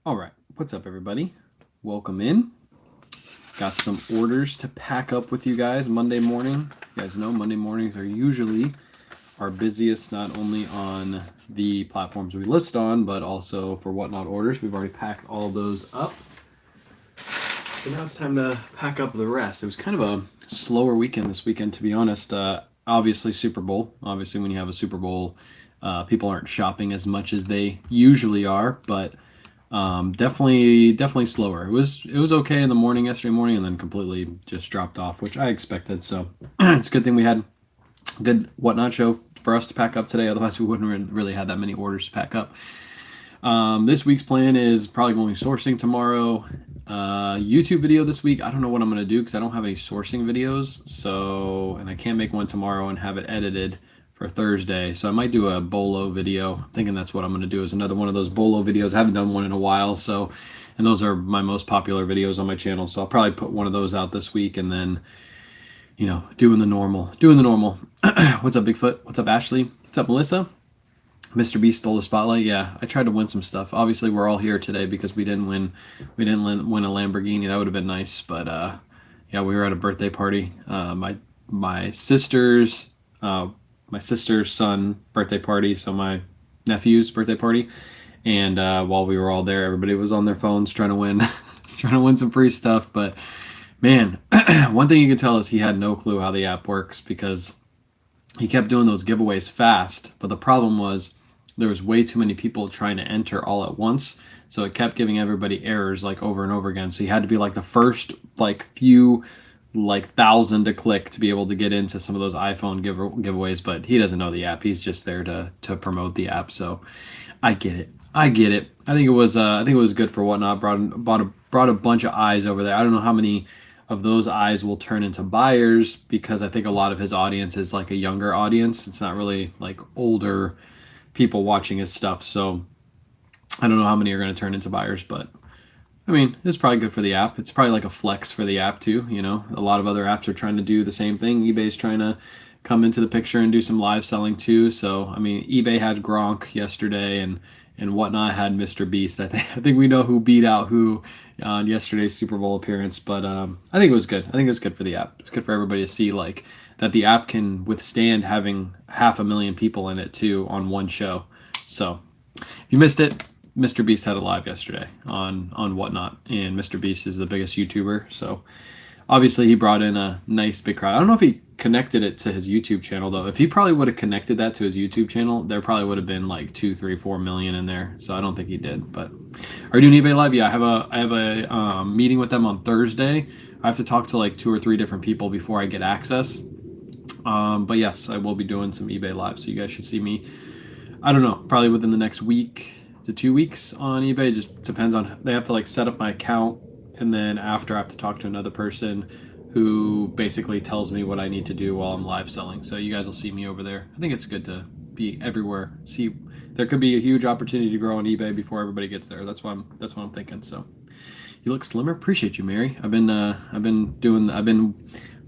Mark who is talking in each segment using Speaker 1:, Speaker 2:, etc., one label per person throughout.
Speaker 1: All right, what's up, everybody? Welcome in. Got some orders to pack up with you guys Monday morning. You guys know Monday mornings are usually our busiest, not only on the platforms we list on, but also for Whatnot orders. We've already packed all of those up. So now it's time to pack up the rest. It was kind of a slower weekend this weekend, to be honest. Obviously, Super Bowl. Obviously, when you have a Super Bowl, people aren't shopping as much as they usually are, but definitely slower. It was okay in the morning yesterday morning, and then completely just dropped off, which I expected. So it's a good thing we had a good Whatnot show for us to pack up today. Otherwise, we wouldn't really had that many orders to pack up. This week's plan is probably going sourcing tomorrow. YouTube video this week. I don't know what I'm gonna do because I don't have any sourcing videos. So, and I can't make one tomorrow and have it edited for Thursday. So I might do a bolo video. I'm thinking that's what I'm gonna do, is another one of those bolo videos. I haven't done one in a while. So, and those are my most popular videos on my channel. So I'll probably put one of those out this week, and then, doing the normal. What's up, Bigfoot? What's up, Ashley? What's up, Melissa? Mr. Beast stole the spotlight. Yeah, I tried to win some stuff. Obviously, we're all here today because we didn't win. We didn't win a Lamborghini. That would have been nice, but yeah, we were at a birthday party. My sister's my sister's son birthday party. So my nephew's birthday party, and while we were all there, everybody was on their phones trying to win, trying to win some free stuff. But man, one thing you can tell is he had no clue how the app works because he kept doing those giveaways fast. But the problem was there was way too many people trying to enter all at once, so it kept giving everybody errors like over and over again. So you had to be like the first like few like thousand to click to be able to get into some of those iPhone giveaways. But he doesn't know the app. He's just there to promote the app. So I get it. I get it. I think it was good for Whatnot. Brought a bunch of eyes over there. I don't know how many of those eyes will turn into buyers because I think a lot of his audience is like a younger audience. It's not really like older people watching his stuff. So I don't know how many are going to turn into buyers, but I mean, it's probably good for the app. It's probably like a flex for the app too. A lot of other apps are trying to do the same thing. eBay's trying to come into the picture and do some live selling too. So I mean, eBay had Gronk yesterday, and Whatnot had Mr. Beast. I think we know who beat out who on yesterday's Super Bowl appearance. But I think it was good. I think it was good for the app. It's good for everybody to see like that the app can withstand having 500,000 people in it too on one show. So if you missed it, Mr. Beast had a live yesterday on Whatnot, and Mr. Beast is the biggest YouTuber. So obviously he brought in a nice big crowd. I don't know if he connected it to his YouTube channel though. If he probably would have connected that to his YouTube channel, there probably would have been like 2, 3, 4 million in there. So I don't think he did. But are you doing eBay Live? Yeah, I have a meeting with them on Thursday. I have to talk to like 2 or 3 different people before I get access. But yes, I will be doing some eBay Live. So you guys should see me. I don't know, probably within the next week to 2 weeks on eBay. It just depends on, they have to like set up my account, and then after I have to talk to another person who basically tells me what I need to do while I'm live selling. So you guys will see me over there. I think it's good to be everywhere. See, there could be a huge opportunity to grow on eBay before everybody gets there. That's what I'm thinking. So you look slimmer. Appreciate you, Mary. I've been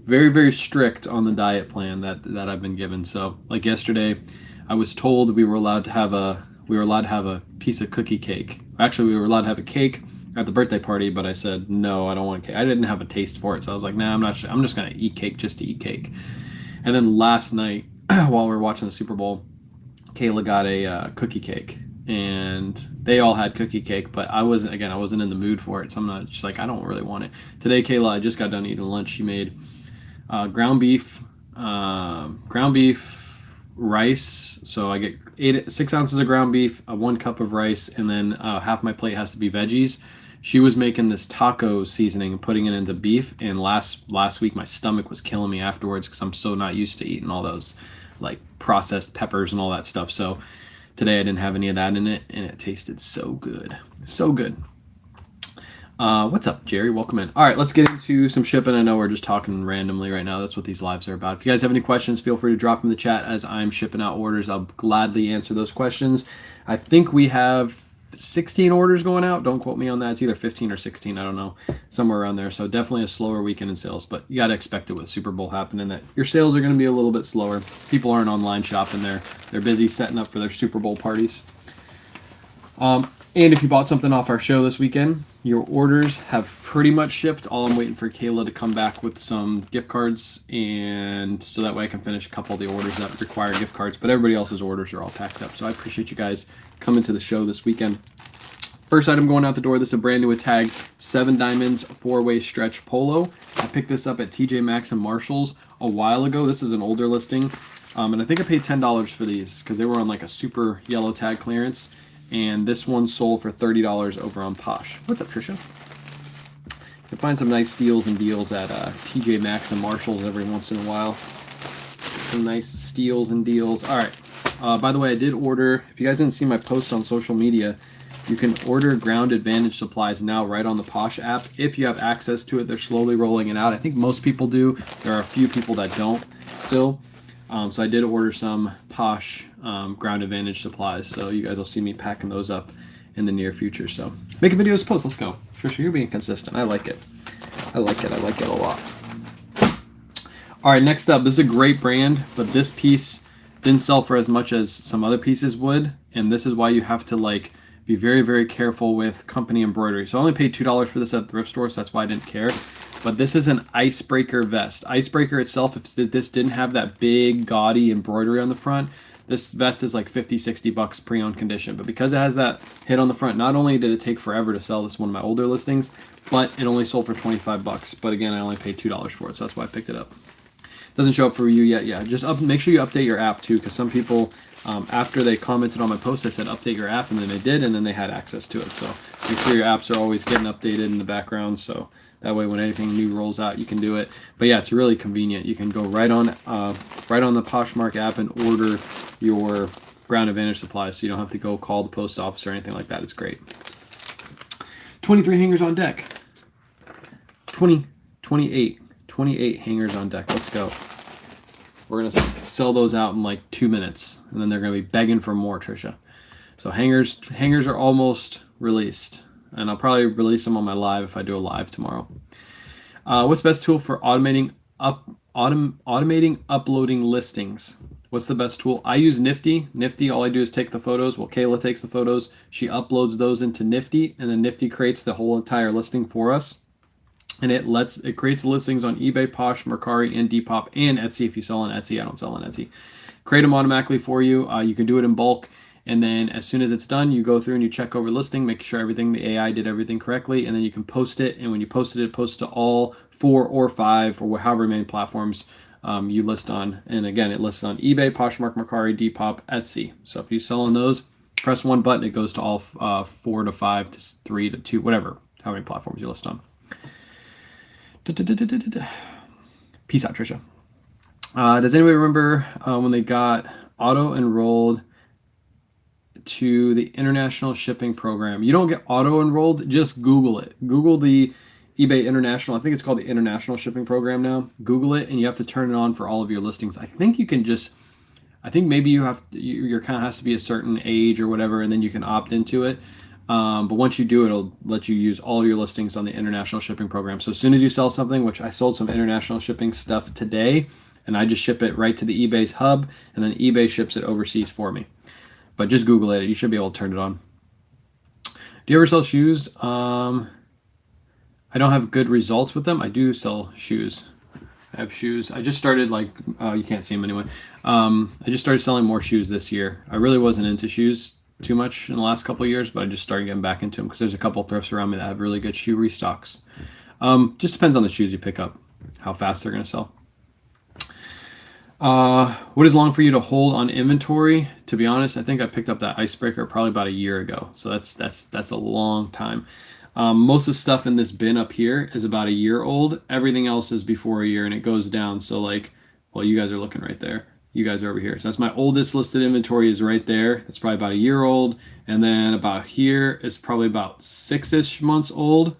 Speaker 1: very, very strict on the diet plan that I've been given. So like yesterday, I was told we were allowed to have a piece of cookie cake. Actually, we were allowed to have a cake at the birthday party, but I said no, I don't want cake. I didn't have a taste for it, so I was like, nah, I'm not. I'm just gonna eat cake just to eat cake. And then last night, while we were watching the Super Bowl, Kayla got a cookie cake, and they all had cookie cake, but I wasn't in the mood for it, so I'm not just like, I don't really want it today. Kayla, I just got done eating lunch. She made ground beef, rice. So I get 6 ounces of ground beef, 1 cup of rice, and then half my plate has to be veggies. She was making this taco seasoning and putting it into beef, and last week my stomach was killing me afterwards because I'm so not used to eating all those like processed peppers and all that stuff. So today I didn't have any of that in it, and it tasted so good, so good. What's up, Jerry? Welcome in. All right, let's get into some shipping. I know we're just talking randomly right now. That's what these lives are about. If you guys have any questions, feel free to drop them in the chat as I'm shipping out orders. I'll gladly answer those questions. I think we have 16 orders going out. Don't quote me on that. It's either 15 or 16. I don't know. Somewhere around there. So definitely a slower weekend in sales, but you got to expect it with Super Bowl happening that your sales are going to be a little bit slower. People aren't online shopping. They're busy setting up for their Super Bowl parties. And if you bought something off our show this weekend, your orders have pretty much shipped. All I'm waiting for Kayla to come back with some gift cards, and so that way I can finish a couple of the orders that require gift cards. But everybody else's orders are all packed up. So I appreciate you guys coming to the show this weekend. First item going out the door, this is a brand new tag, 7 Diamonds 4-way stretch polo. I picked this up at TJ Maxx and Marshall's a while ago. This is an older listing. And I think I paid $10 for these because they were on like a super yellow tag clearance. And this one sold for $30 over on Posh. What's up, Trisha? You can find some nice steals and deals at TJ Maxx and Marshall's every once in a while. Some nice steals and deals. All right. By the way, I did order, if you guys didn't see my posts on social media, you can order Ground Advantage supplies now right on the Posh app if you have access to it. They're slowly rolling it out. I think most people do. There are a few people that don't still. So I did order some Posh Ground Advantage supplies. So you guys will see me packing those up in the near future. So making videos, post. Let's go. Trisha, you're being consistent. I like it. I like it. I like it a lot. All right, next up. This is a great brand, but this piece didn't sell for as much as some other pieces would. And this is why you have to like be very, very careful with company embroidery. So I only paid $2 for this at the thrift store, so that's why I didn't care. But this is an Icebreaker vest. Icebreaker itself, if this didn't have that big, gaudy embroidery on the front, this vest is like $50, $60 pre-owned condition. But because it has that hit on the front, not only did it take forever to sell, this one of my older listings, but it only sold for $25. But again, I only paid $2 for it, so that's why I picked it up. Doesn't show up for you yet. Yeah, just make sure you update your app too, because some people, after they commented on my post, I said update your app, and then they did, and then they had access to it. So make sure your apps are always getting updated in the background, so that way when anything new rolls out, you can do it. But yeah, it's really convenient. You can go right on the Poshmark app and order your Ground Advantage supplies, so you don't have to go call the post office or anything like that. It's great. 23 hangers on deck. 28 hangers on deck. Let's go. We're going to sell those out in like 2 minutes, and then they're going to be begging for more, Trisha. So hangers are almost released, and I'll probably release them on my live if I do a live tomorrow. What's the best tool for automating uploading listings? What's the best tool? I use Nifty. Nifty, all I do is take the photos. Well, Kayla takes the photos. She uploads those into Nifty, and then Nifty creates the whole entire listing for us. And it creates listings on eBay, Posh, Mercari, and Depop, and Etsy if you sell on Etsy. I don't sell on Etsy. Create them automatically for you. You can do it in bulk. And then as soon as it's done, you go through and you check over listing, make sure the AI did everything correctly, and then you can post it. And when you post it, it posts to all 4 or 5 or however many platforms you list on. And again, it lists on eBay, Poshmark, Mercari, Depop, Etsy. So if you sell on those, press one button, it goes to all 4 to 5 to 3 to 2, whatever, how many platforms you list on. Peace out, Trisha. Does anybody remember when they got auto-enrolled to the international shipping program? You don't get auto-enrolled, just Google it. Google the eBay International. I think it's called the International Shipping Program now. Google it, and you have to turn it on for all of your listings. I think you can just, I think maybe your account has to be a certain age or whatever, and then you can opt into it. But once you do, it'll let you use all of your listings on the international shipping program. So as soon as you sell something, which I sold some international shipping stuff today, and I just ship it right to the eBay's hub, and then eBay ships it overseas for me. But just Google it. You should be able to turn it on. Do you ever sell shoes? I don't have good results with them. I do sell shoes. I have shoes. I just started you can't see them anyway. I just started selling more shoes this year. I really wasn't into shoes too much in the last couple of years, but I just started getting back into them because there's a couple of thrifts around me that have really good shoe restocks. Just depends on the shoes you pick up, how fast they're going to sell. What is long for you to hold on inventory? To be honest, I think I picked up that Icebreaker probably about a year ago. So that's a long time. Most of the stuff in this bin up here is about a year old. Everything else is before a year, and it goes down. So well, you guys are looking right there. You guys are over here. So that's my oldest listed inventory is right there. That's probably about a year old. And then about here is probably about 6-ish months old.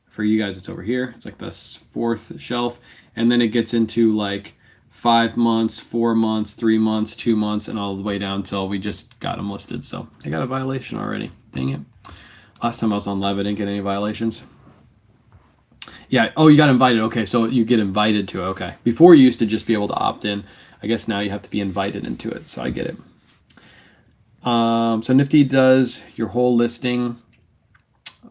Speaker 1: For you guys, it's over here. It's like this 4th shelf. And then it gets into like 5 months, 4 months, 3 months, 2 months, and all the way down until we just got them listed. So I got a violation already. Dang it. Last time I was on live, I didn't get any violations. Yeah. Oh, you got invited. Okay. So you get invited to it. Okay. Before you used to just be able to opt in. I guess now you have to be invited into it, so I get it. So Nifty does your whole listing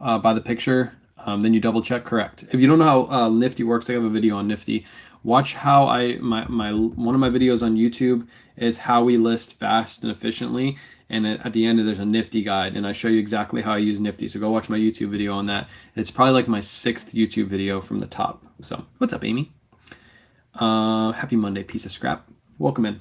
Speaker 1: by the picture. Then you double check. Correct. If you don't know how Nifty works, I have a video on Nifty. Watch how my one of my videos on YouTube is how we list fast and efficiently. And at the end, there's a Nifty guide, and I show you exactly how I use Nifty. So go watch my YouTube video on that. It's probably like my 6th YouTube video from the top. So what's up, Amy? Happy Monday, piece of scrap. Welcome in.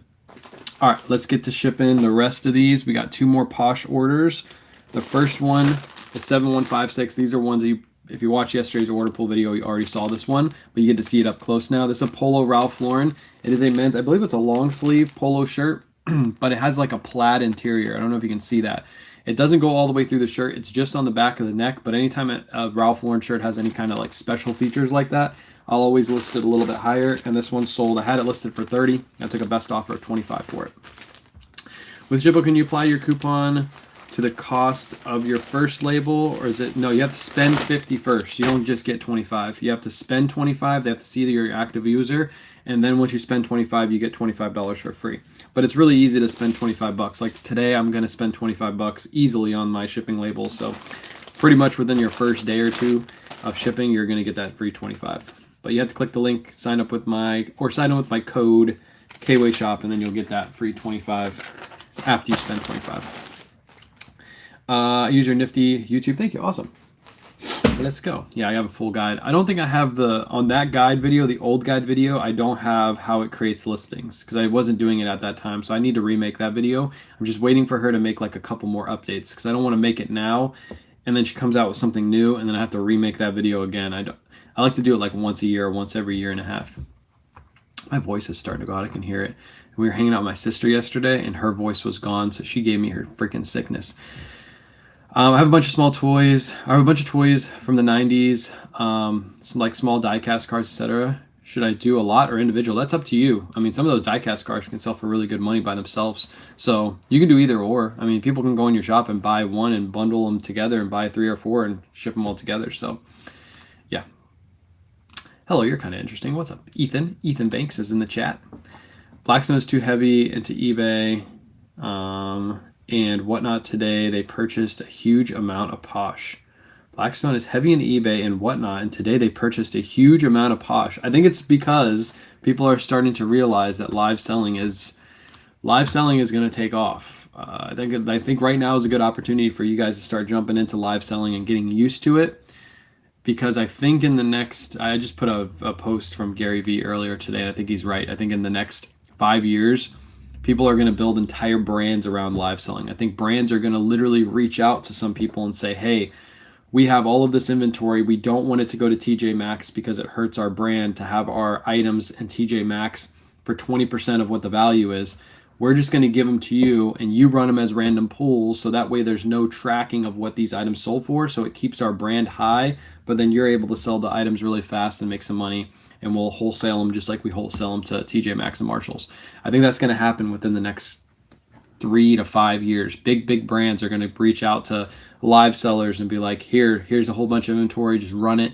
Speaker 1: All right, let's get to shipping the rest of these. We got 2 more Posh orders. The first one is 7156. These are ones that if you watched yesterday's order pull video, you already saw this one, but you get to see it up close now. This is a Polo Ralph Lauren. It is a men's, I believe it's a long sleeve polo shirt, but it has like a plaid interior. I don't know if you can see that. It doesn't go all the way through the shirt. It's just on the back of the neck, but anytime a Ralph Lauren shirt has any kind of like special features like that, I'll always list it a little bit higher, and this one sold. I had it listed for 30. I took a best offer of 25 for it. With Shippo, can you apply your coupon to the cost of your first label, or is it no? You have to spend 50 first. You don't just get 25. You have to spend 25. They have to see that you're an active user, and then once you spend 25, you get $25 for free. But it's really easy to spend 25 bucks. Like today, I'm gonna spend 25 bucks easily on my shipping label. So pretty much within your first day or two of shipping, you're gonna get that free 25. But you have to click the link, sign up with my code KWay Shop, and then you'll get that free 25 after you spend 25. Use your Nifty YouTube. Thank you. Awesome. Let's go. Yeah, I have a full guide. I don't think I have on that guide video, the old guide video, I don't have how it creates listings because I wasn't doing it at that time. So I need to remake that video. I'm just waiting for her to make like a couple more updates because I don't want to make it now and then she comes out with something new and then I have to remake that video again. I like to do it like once a year, once every year and a half. My voice is starting to go out. I can hear it. We were hanging out with my sister yesterday, and her voice was gone, so she gave me her freaking sickness. I have a bunch of small toys. I have a bunch of toys from the 90s, some like small die-cast cars, etc. Should I do a lot or individual? That's up to you. I mean, some of those die-cast cars can sell for really good money by themselves, so you can do either or. I mean, people can go in your shop and buy one and bundle them together and buy 3 or 4 and ship them all together, so yeah. Hello, you're kind of interesting. What's up, Ethan? Ethan Banks is in the chat. Blackstone is too heavy into eBay and whatnot today. They purchased a huge amount of Posh. Blackstone is heavy into eBay and whatnot, and today they purchased a huge amount of Posh. I think it's because people are starting to realize that live selling is going to take off. I think right now is a good opportunity for you guys to start jumping into live selling and getting used to it. Because I think in the next, I just put a post from Gary Vee earlier today, and I think he's right. I think in the next 5 years, people are going to build entire brands around live selling. I think brands are going to literally reach out to some people and say, hey, we have all of this inventory. We don't want it to go to TJ Maxx because it hurts our brand to have our items in TJ Maxx for 20% of what the value is. We're just going to give them to you and you run them as random pools. So that way there's no tracking of what these items sold for. So it keeps our brand high, but then you're able to sell the items really fast and make some money. And we'll wholesale them just like we wholesale them to TJ Maxx and Marshalls. I think that's going to happen within the next 3 to 5 years. Big brands are going to reach out to live sellers and be like, here's a whole bunch of inventory. Just run it.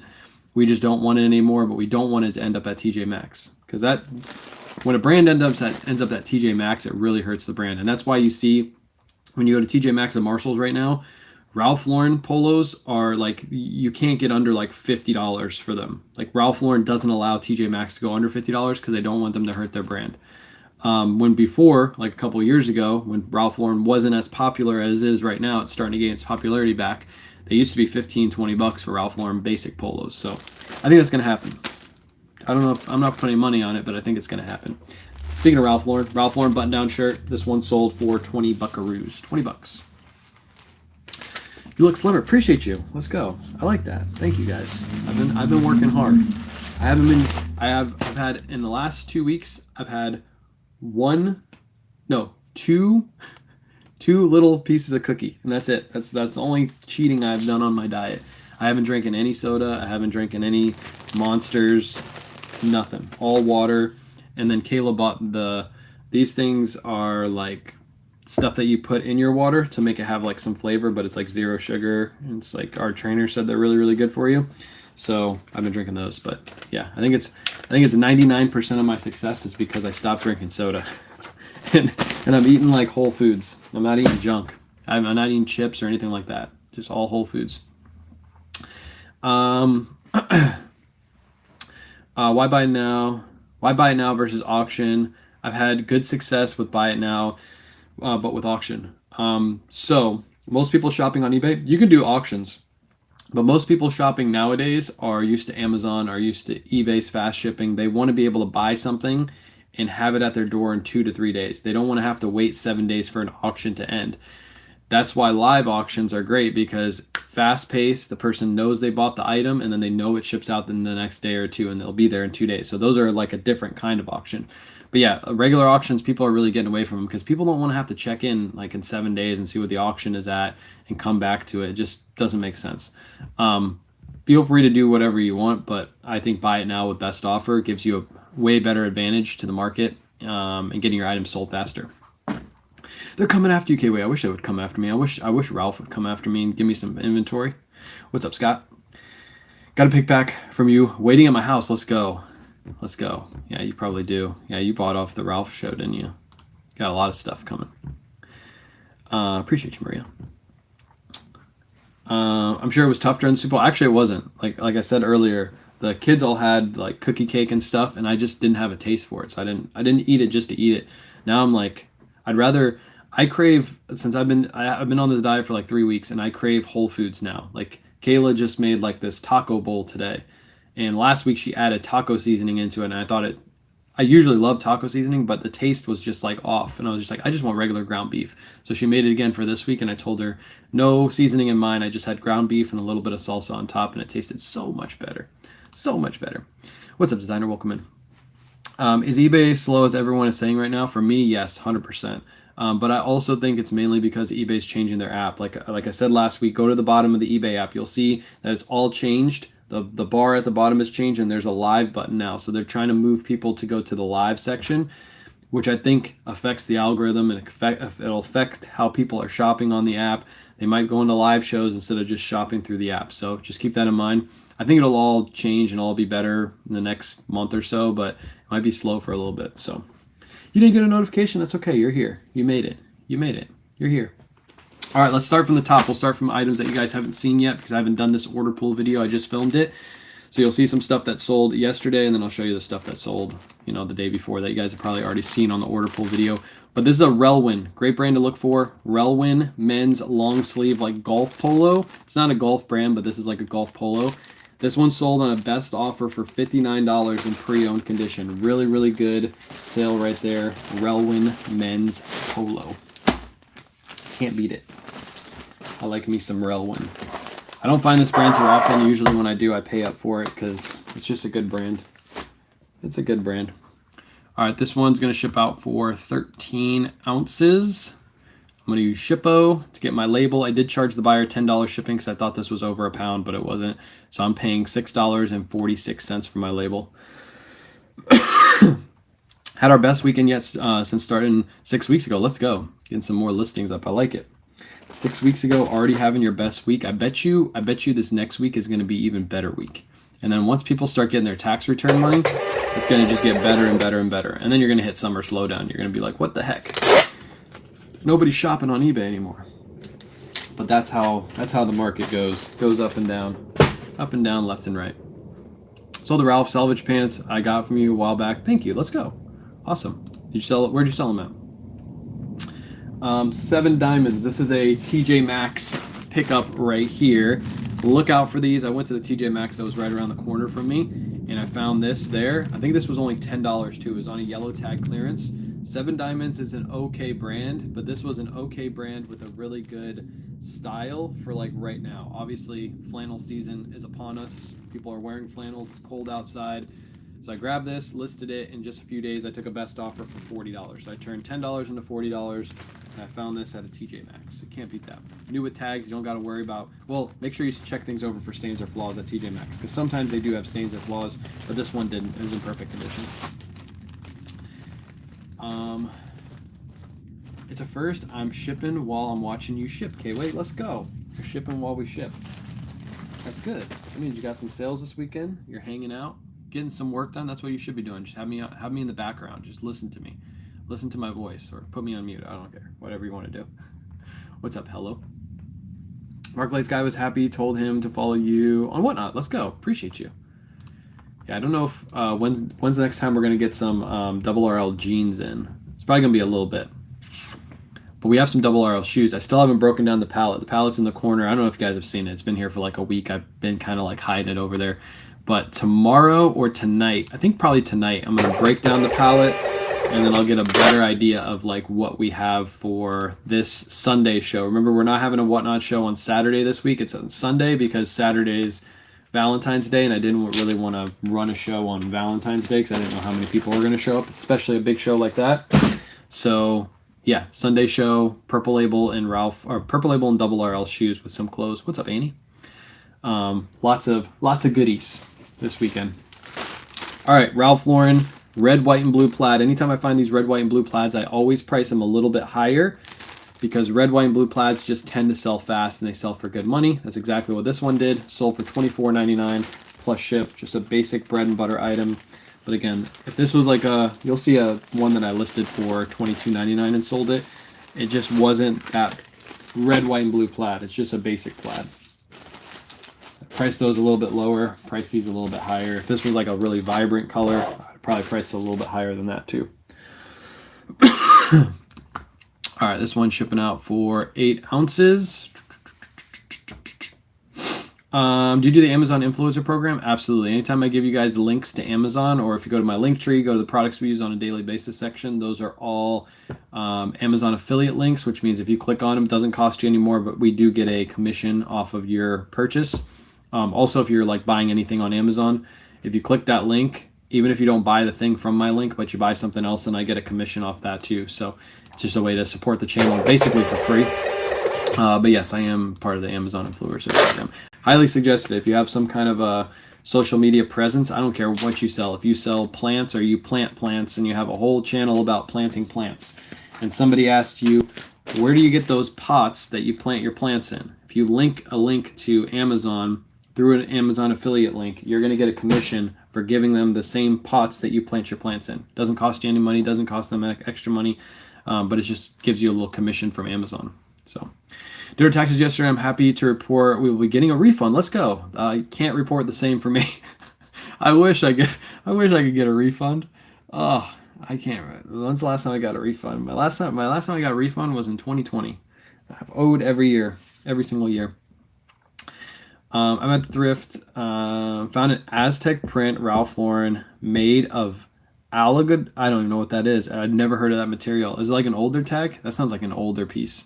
Speaker 1: We just don't want it anymore, but we don't want it to end up at TJ Maxx. Because when a brand ends up at TJ Maxx, it really hurts the brand. And that's why you see when you go to TJ Maxx and Marshalls right now, Ralph Lauren polos are like, you can't get under like $50 for them. Like Ralph Lauren doesn't allow TJ Maxx to go under $50 because they don't want them to hurt their brand. When before, like a couple of years ago, when Ralph Lauren wasn't as popular as it is right now, it's starting to gain its popularity back. They used to be $15-$20 for Ralph Lauren basic polos. So I think that's going to happen. I don't know if I'm not putting money on it, but I think it's going to happen. Speaking of Ralph Lauren button-down shirt. This one sold for 20 buckaroos. 20 bucks. You look slimmer. Appreciate you. Let's go. I like that. Thank you guys. I've been working hard. I've had in the last 2 weeks, I've had two little pieces of cookie, and that's it. That's the only cheating I've done on my diet. I haven't drinking any soda. I haven't drinking any Monsters. Nothing. All water. And then Kayla bought these things are like stuff that you put in your water to make it have like some flavor, but it's like 0 sugar. And it's like our trainer said they're really, really good for you. So I've been drinking those. But yeah, I think it's 99% of my success is because I stopped drinking soda. And And I'm eating like whole foods. I'm not eating junk. I'm not eating chips or anything like that. Just all whole foods. Why buy now? Why buy it now versus auction? I've had good success with buy it now, but with auction. So most people shopping on eBay, you can do auctions, but most people shopping nowadays are used to Amazon, are used to eBay's fast shipping. They want to be able to buy something and have it at their door in 2 to 3 days. They don't want to have to wait 7 days for an auction to end. That's why live auctions are great, because fast paced, the person knows they bought the item and then they know it ships out in the next day or two and they'll be there in 2 days. So those are like a different kind of auction. But yeah, regular auctions, people are really getting away from them because people don't want to have to check in like in 7 days and see what the auction is at and come back to it. It just doesn't make sense. Feel free to do whatever you want, but I think buy it now with best offer gives you a way better advantage to the market, and getting your items sold faster. They're coming after you, K-Way. I wish they would come after me. I wish Ralph would come after me and give me some inventory. What's up, Scott? Got a pick back from you. Waiting at my house. Let's go. Let's go. Yeah, you probably do. Yeah, you bought off the Ralph show, didn't you? Got a lot of stuff coming. Appreciate you, Maria. I'm sure it was tough during the Super Bowl. Actually, it wasn't. Like I said earlier, the kids all had like cookie cake and stuff, and I just didn't have a taste for it. So I didn't eat it just to eat it. Now I'm like, I'd rather. I crave, since I've been on this diet for like 3 weeks, and I crave whole foods now. Like Kayla just made like this taco bowl today, and last week she added taco seasoning into it, and I thought it. I usually love taco seasoning, but the taste was just like off, and I was just like, I just want regular ground beef. So she made it again for this week, and I told her no seasoning in mine. I just had ground beef and a little bit of salsa on top, and it tasted so much better, so much better. What's up, designer? Welcome in. Is eBay slow as everyone is saying right now? For me, yes, 100%. But I also think it's mainly because eBay's changing their app. Like I said last week, go to the bottom of the eBay app. You'll see that it's all changed. The bar at the bottom has changed, and there's a live button now. So they're trying to move people to go to the live section, which I think affects the algorithm, and it'll affect how people are shopping on the app. They might go into live shows instead of just shopping through the app. So just keep that in mind. I think it'll all change and all be better in the next month or so, but it might be slow for a little bit. So you didn't get a notification. That's okay. You're here. You made it. You made it. You're here. All right, let's start from the top. We'll start from items that you guys haven't seen yet because I haven't done this order pool video. I just filmed it. So you'll see some stuff that sold yesterday, and then I'll show you the stuff that sold, the day before that you guys have probably already seen on the order pool video. But this is a Relwyn. Great brand to look for. Relwyn men's long sleeve like golf polo. It's not a golf brand, but this is like a golf polo. This one sold on a best offer for $59 in pre-owned condition. Really, really good sale right there. Relwyn men's polo. Can't beat it. I like me some Relwyn. I don't find this brand too often. Usually when I do, I pay up for it because it's just a good brand. It's a good brand. All right, this one's going to ship out for 13 ounces. I'm going to use Shippo to get my label. I did charge the buyer $10 shipping because I thought this was over a pound, but it wasn't. So I'm paying $6.46 for my label. Had our best weekend yet since starting 6 weeks ago. Let's go. Getting some more listings up. I like it. 6 weeks ago, already having your best week. I bet you this next week is going to be even better week. And then once people start getting their tax return money, it's going to just get better and better and better. And then you're going to hit summer slowdown. You're going to be like, what the heck? Nobody's shopping on eBay anymore. But that's how the market goes up and down, left and right. Sold the Ralph salvage pants I got from you a while back. Thank you. Let's go. Awesome. Did you sell it? Where'd you sell them at? 7 diamonds. This is a TJ Maxx pickup right here. Look out for these. I went to the TJ Maxx that was right around the corner from me, and I found this there. I think this was only $10 too. It was on a yellow tag clearance. 7 Diamonds is an okay brand, but this was an okay brand with a really good style for like right now. Obviously, flannel season is upon us. People are wearing flannels. It's cold outside. So I grabbed this, listed it in just a few days. I took a best offer for $40. So I turned $10 into $40, and I found this at a TJ Maxx. You can't beat that. New with tags, you don't got to worry about. Well, make sure you check things over for stains or flaws at TJ Maxx, because sometimes they do have stains or flaws, but this one didn't. It was in perfect condition. It's a first. I'm shipping while I'm watching you ship. Okay, wait, let's go. You're shipping while we ship. That's good. That means you got some sales this weekend. You're hanging out, getting some work done. That's what you should be doing. Just have me in the background. Just listen to me. Listen to my voice or put me on mute. I don't care. Whatever you want to do. What's up? Hello. Marketplace guy was happy. Told him to follow you on Whatnot. Let's go. Appreciate you. Yeah, I don't know if when's the next time we're gonna get some double RL jeans in. It's probably gonna be a little bit. But we have some double RL shoes. I still haven't broken down the pallet. The pallet's in the corner. I don't know if you guys have seen it. It's been here for like a week. I've been kind of like hiding it over there. But tomorrow or tonight, I think probably tonight, I'm going to break down the pallet and then I'll get a better idea of like what we have for this Sunday show. Remember, we're not having a Whatnot show on Saturday this week. It's on Sunday because Saturday's Valentine's Day, and I didn't really want to run a show on Valentine's Day because I didn't know how many people were going to show up, especially a big show like that. So yeah, Sunday show, Purple Label and Purple Label and Double RL shoes with some clothes. What's up, Annie? Lots of goodies this weekend. All right, Ralph Lauren, red, white, and blue plaid. Anytime I find these red, white, and blue plaids, I always price them a little bit higher because red, white, and blue plaids just tend to sell fast and they sell for good money. That's exactly what this one did. Sold for $24.99 plus ship. Just a basic bread and butter item. But again, if this was like you'll see a one that I listed for $22.99 and sold it. It just wasn't that red, white, and blue plaid. It's just a basic plaid. I priced those a little bit lower. Priced these a little bit higher. If this was like a really vibrant color, I'd probably price it a little bit higher than that too. All right, this one's shipping out for 8 ounces. Do you do the Amazon influencer program? Absolutely. Anytime I give you guys links to Amazon, or if you go to my link tree, go to the products we use on a daily basis section, those are all Amazon affiliate links, which means if you click on them, it doesn't cost you anymore, but we do get a commission off of your purchase. Also, if you're like buying anything on Amazon, if you click that link, even if you don't buy the thing from my link, but you buy something else, then I get a commission off that too. So it's just a way to support the channel basically for free. But yes, I am part of the Amazon influencer program. Highly suggested. If you have some kind of a social media presence, I don't care what you sell. If you sell plants or you plant plants and you have a whole channel about planting plants, and somebody asked you, where do you get those pots that you plant your plants in? If you link a link to Amazon through an Amazon affiliate link, you're going to get a commission for giving them the same pots that you plant your plants in. Doesn't cost you any money, doesn't cost them extra money, but it just gives you a little commission from Amazon. So, did our taxes yesterday. I'm happy to report we will be getting a refund. Let's go. I can't report the same for me. I wish I could get a refund. Oh, I can't. When's the last time I got a refund? My last time I got a refund was in 2020. I've owed every year, every single year. I'm at the thrift. Found an Aztec print Ralph Lauren made of alligator. I don't even know what that is. I'd never heard of that material. Is it like an older tag? That sounds like an older piece,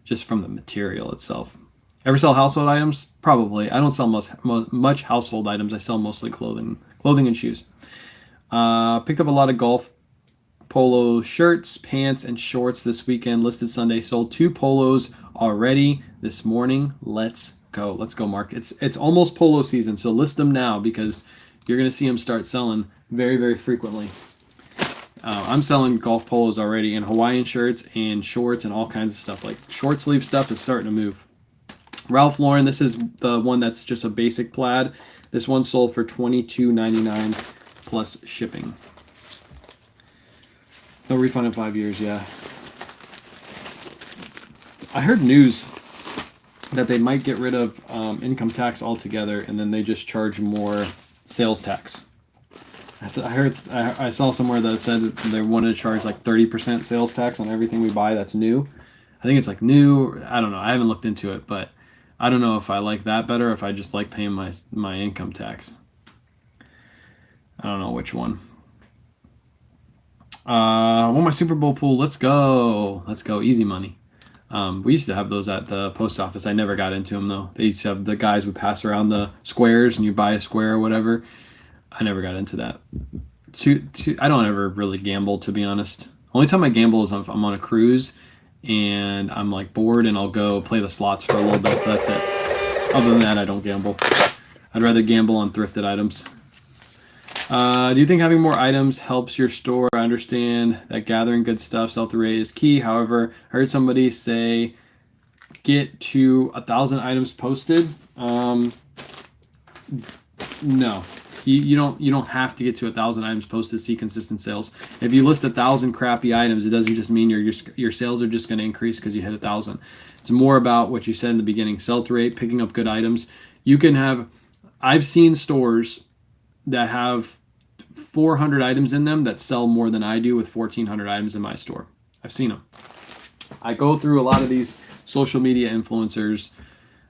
Speaker 1: just from the material itself. Ever sell household items? Probably. I don't sell much household items. I sell mostly clothing and shoes. Picked up a lot of golf polo shirts, pants, and shorts this weekend. Listed Sunday. Sold 2 polos already this morning. Let's go. Let's go, Mark. It's almost polo season, so list them now because you're going to see them start selling very, very frequently. I'm selling golf polos already and Hawaiian shirts and shorts and all kinds of stuff. Like short sleeve stuff is starting to move. Ralph Lauren, this is the one that's just a basic plaid. This one sold for $22.99 plus shipping. No refund in 5 years, yeah. I heard news that they might get rid of income tax altogether and then they just charge more sales tax. I saw somewhere that said that they wanted to charge like 30% sales tax on everything we buy that's new. I think it's like new. I don't know. I haven't looked into it, but I don't know if I like that better or if I just like paying my income tax. I don't know which one. I want my Super Bowl pool. Let's go. Let's go. Easy money. We used to have those at the post office. I never got into them though. They used to have the guys would pass around the squares and you buy a square or whatever. I never got into that. I don't ever really gamble, to be honest. Only time I gamble is if I'm on a cruise and I'm like bored and I'll go play the slots for a little bit. That's it. Other than that, I don't gamble. I'd rather gamble on thrifted items. Do you think having more items helps your store? I understand that gathering good stuff, sell-through rate is key. However, I heard somebody say get to 1,000 items posted. No. You don't have to get to 1,000 items posted to see consistent sales. If you list 1,000 crappy items, it doesn't just mean your sales are just going to increase because you hit 1,000. It's more about what you said in the beginning: sell-through rate, picking up good items. You can have. I've seen stores that have 400 items in them that sell more than I do with 1,400 items in my store. I've seen them. I go through a lot of these social media influencers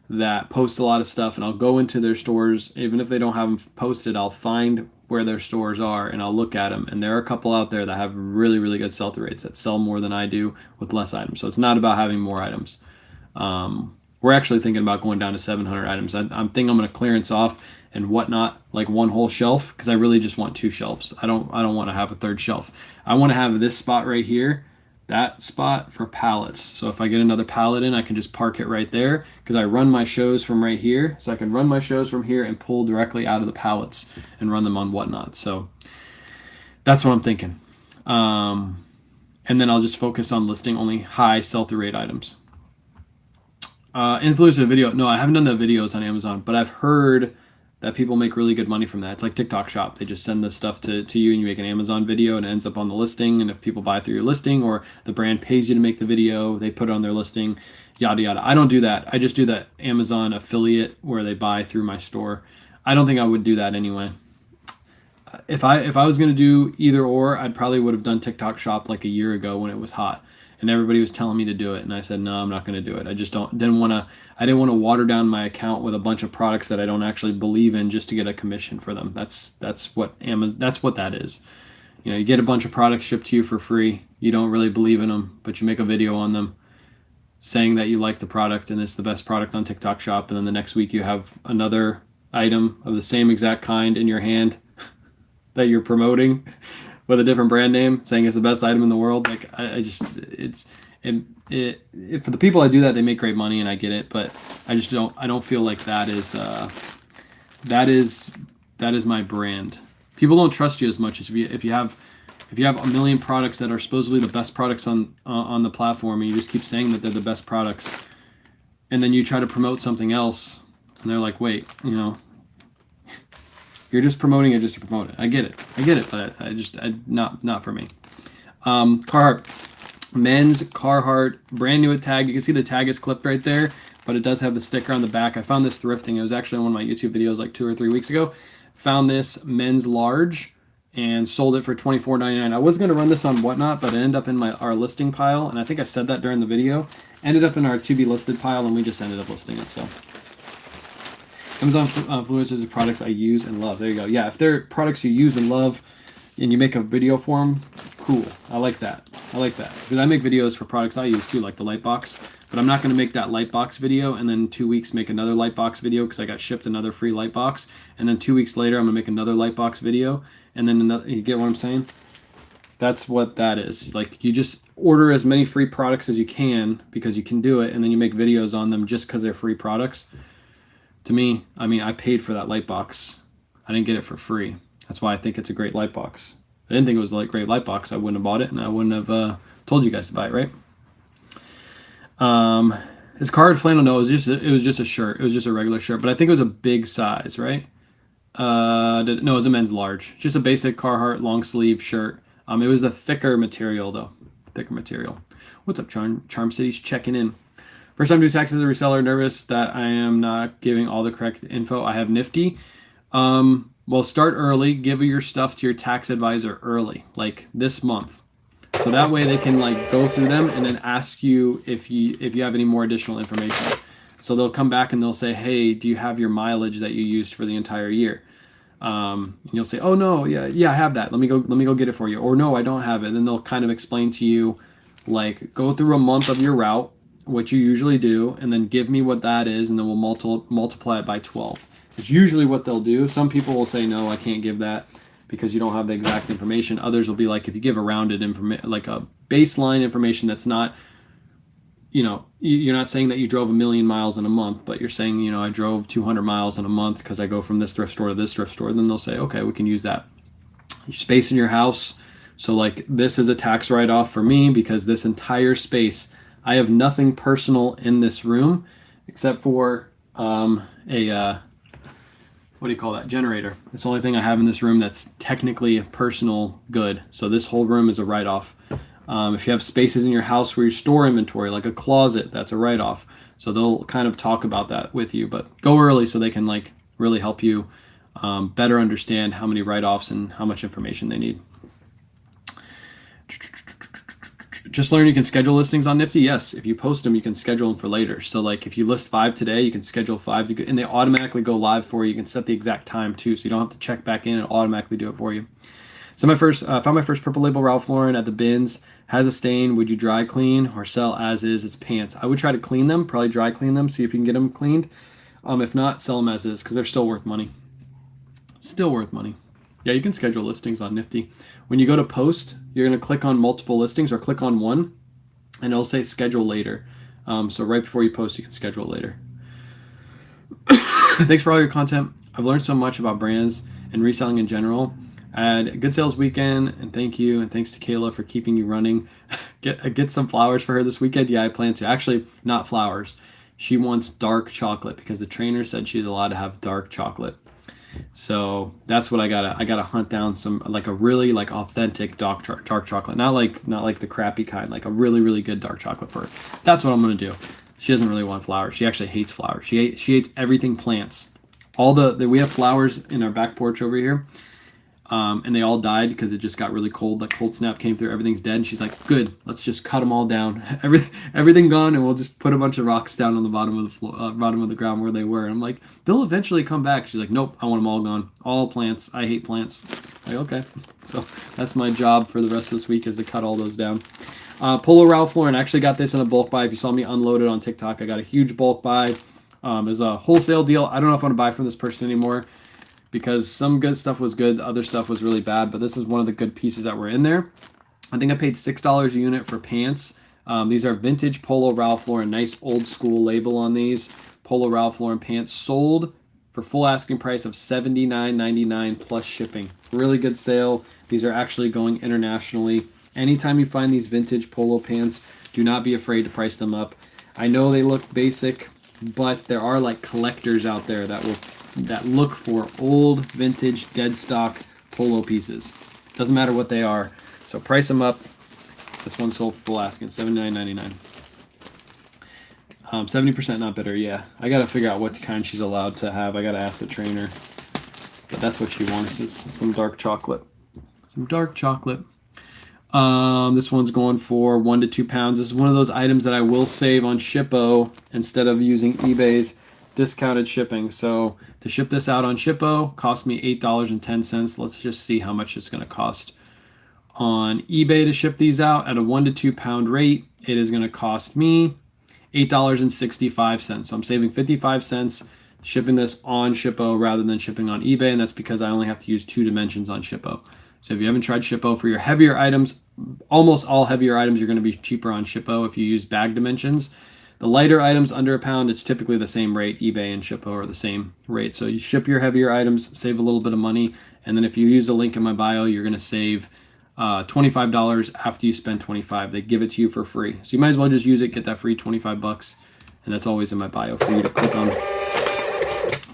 Speaker 1: that post a lot of stuff, and I'll go into their stores. Even if they don't have them posted, I'll find where their stores are and I'll look at them. And there are a couple out there that have really, really good sell-through rates that sell more than I do with less items. So it's not about having more items. We're actually thinking about going down to 700 items. I'm thinking I'm going to clearance off and whatnot, like one whole shelf, because I really just want 2 shelves. I don't want to have a 3rd shelf. I want to have this spot right here, that spot for pallets. So if I get another pallet in, I can just park it right there, because I run my shows from right here. So I can run my shows from here and pull directly out of the pallets and run them on whatnot. So that's what I'm thinking. And then I'll just focus on listing only high sell-through rate items. Influencer video. No, I haven't done the videos on Amazon, but I've heard that people make really good money from that. It's like TikTok Shop. They just send this stuff to you and you make an Amazon video and it ends up on the listing. And if people buy through your listing or the brand pays you to make the video, they put it on their listing, yada, yada. I don't do that. I just do that Amazon affiliate where they buy through my store. I don't think I would do that anyway. If I was going to do either or, I'd probably would have done TikTok Shop like a year ago when it was hot. And everybody was telling me to do it, and I said no, I'm not going to do it. I just didn't want to water down my account with a bunch of products that I don't actually believe in just to get a commission for them. That's what that is. You know, you get a bunch of products shipped to you for free. You don't really believe in them, but you make a video on them saying that you like the product and it's the best product on TikTok Shop, and then the next week you have another item of the same exact kind in your hand that you're promoting with a different brand name, saying it's the best item in the world. Like I just, for the people that do that, they make great money, and I get it. But I don't feel like that is my brand. People don't trust you as much as if you have a million products that are supposedly the best products on the platform, and you just keep saying that they're the best products, and then you try to promote something else, and they're like, wait, you know. You're just promoting it just to promote it. I get it, but not for me. Carhartt, men's Carhartt, brand new at tag. You can see the tag is clipped right there, but it does have the sticker on the back. I found this thrifting. It was actually on one of my YouTube videos like 2 or 3 weeks ago. Found this men's large and sold it for $24.99. I was going to run this on Whatnot, but it ended up in our listing pile, and I think I said that during the video. Ended up in our to be listed pile, and we just ended up listing it. So Amazon influencers are products I use and love. There you go. Yeah, if they're products you use and love and you make a video for them, cool. I like that. Because I make videos for products I use too, like the light box. But I'm not going to make that light box video and then 2 weeks make another light box video because I got shipped another free light box. And then 2 weeks later, I'm going to make another light box video. And then another, you get what I'm saying? That's what that is. Like, you just order as many free products as you can because you can do it. And then you make videos on them just because they're free products. To me, I mean, I paid for that light box. I didn't get it for free. That's why I think it's a great light box. I didn't think it was a great light box. I wouldn't have bought it, and I wouldn't have told you guys to buy it, right? His Carhartt flannel, no, it was just a shirt. It was just a regular shirt, but I think it was a big size, right? No, it was a men's large. Just a basic Carhartt long sleeve shirt. It was a thicker material, though. Thicker material. What's up, Charm City's checking in. First time doing taxes as a reseller, nervous that I am not giving all the correct info. I have Nifty. Well, start early. Give your stuff to your tax advisor early, like this month. So that way they can like go through them and then ask you if you have any more additional information. So they'll come back and they'll say, hey, do you have your mileage that you used for the entire year? And you'll say, oh no, yeah, I have that. Let me go get it for you. Or no, I don't have it. And then they'll kind of explain to you, like, go through a month of your route, what you usually do, and then give me what that is, and then we'll multiply it by 12. It's usually what they'll do. Some people will say, no, I can't give that because you don't have the exact information. Others will be like, if you give a rounded information, like a baseline information that's not, you know, you're not saying that you drove 1,000,000 miles in a month, but you're saying, you know, I drove 200 miles in a month because I go from this thrift store to this thrift store. Then they'll say, okay, we can use that. Space in your house. So like, this is a tax write-off for me because this entire space, I have nothing personal in this room except for what do you call that, generator. It's the only thing I have in this room that's technically a personal good. So this whole room is a write-off. If you have spaces in your house where you store inventory, like a closet, that's a write-off. So they'll kind of talk about that with you, but go early so they can like really help you better understand how many write-offs and how much information they need. Just learned you can schedule listings on Nifty. Yes, if you post them, you can schedule them for later. So like if you list 5 today, you can schedule 5 to go, and they automatically go live for you. You can set the exact time too, so you don't have to check back in and automatically do it for you. So found my first purple label Ralph Lauren at the bins. Has a stain. Would you dry clean or sell as is? It's pants. I would try to clean them, probably dry clean them, see if you can get them cleaned. If not, sell them as is because they're still worth money. Still worth money. Yeah, you can schedule listings on Nifty. When you go to post, you're going to click on multiple listings or click on one, and it'll say schedule later. So right before you post, you can schedule later. Thanks for all your content. I've learned so much about brands and reselling in general. I had a good sales weekend, and thank you. And thanks to Kayla for keeping you running. Get some flowers for her this weekend. Yeah, I plan to. Actually, not flowers. She wants dark chocolate because the trainer said she's allowed to have dark chocolate. So that's what I gotta hunt down some like a really like authentic dark chocolate, not like the crappy kind, like a really really good dark chocolate for her. That's what I'm gonna do. She doesn't really want flowers. She actually hates flowers. She hates everything plants. All we have flowers in our back porch over here, and they all died because it just got really cold. Like cold snap came through, everything's dead. And she's like, "Good, let's just cut them all down. Everything gone, and we'll just put a bunch of rocks down on the bottom of the floor, bottom of the ground where they were." And I'm like, "They'll eventually come back." She's like, "Nope, I want them all gone. All plants. I hate plants." I'm like, okay, so that's my job for the rest of this week is to cut all those down. Polo Ralph Lauren. I actually got this in a bulk buy. If you saw me unload it on TikTok, I got a huge bulk buy. It was a wholesale deal. I don't know if I'm gonna buy from this person anymore, because some good stuff was good, other stuff was really bad, but this is one of the good pieces that were in there. I think I paid $6 a unit for pants. These are vintage Polo Ralph Lauren, nice old school label on these. Polo Ralph Lauren pants sold for full asking price of $79.99 plus shipping. Really good sale. These are actually going internationally. Anytime you find these vintage polo pants, do not be afraid to price them up. I know they look basic, but there are like collectors out there that look for old vintage dead stock polo pieces. Doesn't matter what they are. So price them up. This one sold full asking, $79.99. 70% not bitter. Yeah, I gotta figure out what kind she's allowed to have. I gotta ask the trainer, but that's what she wants is some dark chocolate. Some dark chocolate. This one's going for 1 to 2 pounds. This is one of those items that I will save on Shippo instead of using eBay's discounted shipping. So to ship this out on Shippo cost me $8.10. Let's just see how much it's going to cost on eBay to ship these out at a 1 to 2 pound rate. It is going to cost me $8.65. So I'm saving 55 cents shipping this on Shippo rather than shipping on eBay, and that's because I only have to use 2 dimensions on Shippo. So if you haven't tried Shippo for your heavier items, almost all heavier items are going to be cheaper on Shippo if you use bag dimensions. The lighter items under a pound, it's typically the same rate. eBay and Shippo are the same rate. So you ship your heavier items, save a little bit of money, and then if you use the link in my bio, you're going to save $25 after you spend $25. They give it to you for free. So you might as well just use it, get that free $25, and that's always in my bio for you to click on.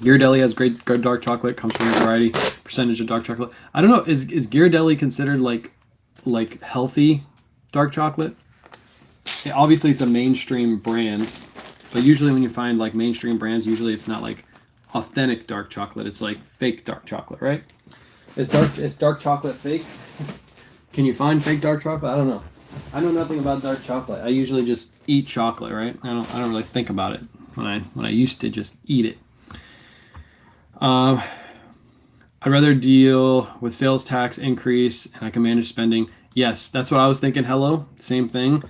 Speaker 1: Ghirardelli has great dark chocolate, comes from a variety percentage of dark chocolate. I don't know, is Ghirardelli considered like healthy dark chocolate? Yeah, obviously it's a mainstream brand, but usually when you find like mainstream brands, usually it's not like authentic dark chocolate. It's like fake dark chocolate, right? Is dark chocolate fake? Can you find fake dark chocolate? I don't know. I know nothing about dark chocolate. I usually just eat chocolate, right? I don't really think about it when I used to just eat it. I'd rather deal with sales tax increase and I can manage spending. Yes, that's what I was thinking. Hello, same thing.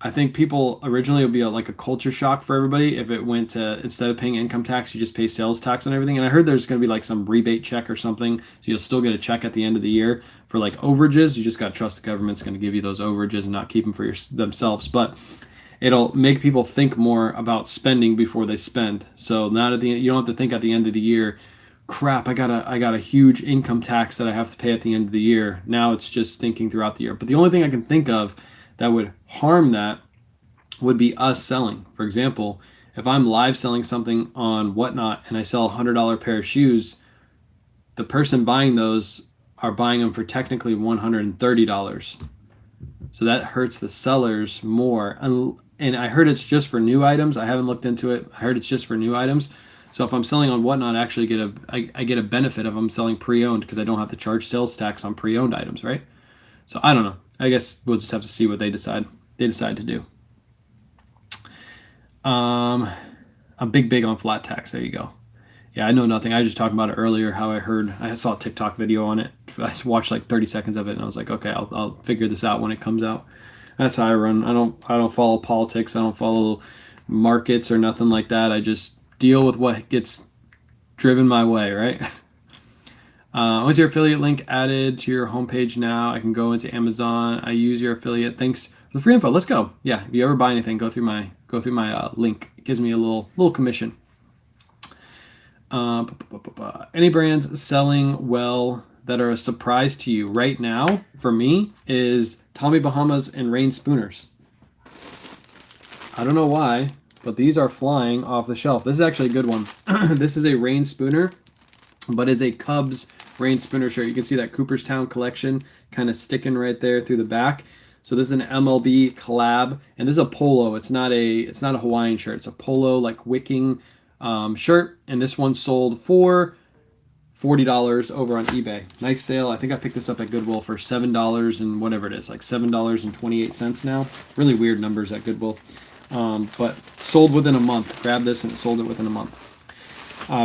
Speaker 1: I think people originally would be like a culture shock for everybody if it went to, instead of paying income tax, you just pay sales tax on everything. And I heard there's going to be like some rebate check or something. So you'll still get a check at the end of the year for like overages. You just got to trust the government's going to give you those overages and not keep them for themselves. But it'll make people think more about spending before they spend. So not at the end, you don't have to think at the end of the year, crap, I got a huge income tax that I have to pay at the end of the year. Now it's just thinking throughout the year. But the only thing I can think of that would harm that would be us selling. For example, if I'm live selling something on Whatnot and I sell a $100 pair of shoes, the person buying those are buying them for technically $130. So that hurts the sellers more. And I heard it's just for new items. I haven't looked into it. I heard it's just for new items. So if I'm selling on Whatnot, I actually I get a benefit if I'm selling pre-owned because I don't have to charge sales tax on pre-owned items, right? So I don't know. I guess we'll just have to see what they decide. They decide to do. I'm big on flat tax. There you go. Yeah, I know nothing. I was just talking about it earlier. How I saw a TikTok video on it. I watched like 30 seconds of it, and I was like, okay, I'll figure this out when it comes out. That's how I run. I don't follow politics. I don't follow markets or nothing like that. I just deal with what gets driven my way, right? Once your affiliate link added to your homepage now, I can go into Amazon. I use your affiliate. Thanks for the free info. Let's go. Yeah, if you ever buy anything, go through my link. It gives me a little commission. Any brands selling well that are a surprise to you right now for me is Tommy Bahamas and Rain Spooners. I don't know why, but these are flying off the shelf. This is actually a good one. This is a Rain Spooner, but is a Cubs Rain Spooner shirt. You can see that Cooperstown collection kind of sticking right there through the back. So this is an MLB collab, and this is a polo. It's not a Hawaiian shirt. It's a polo like wicking shirt, and this one sold for $40 over on eBay. Nice sale. I think I picked this up at Goodwill for $7 and whatever it is, like $7.28 now. Really weird numbers at Goodwill, but sold within a month. Grabbed this and sold it within a month.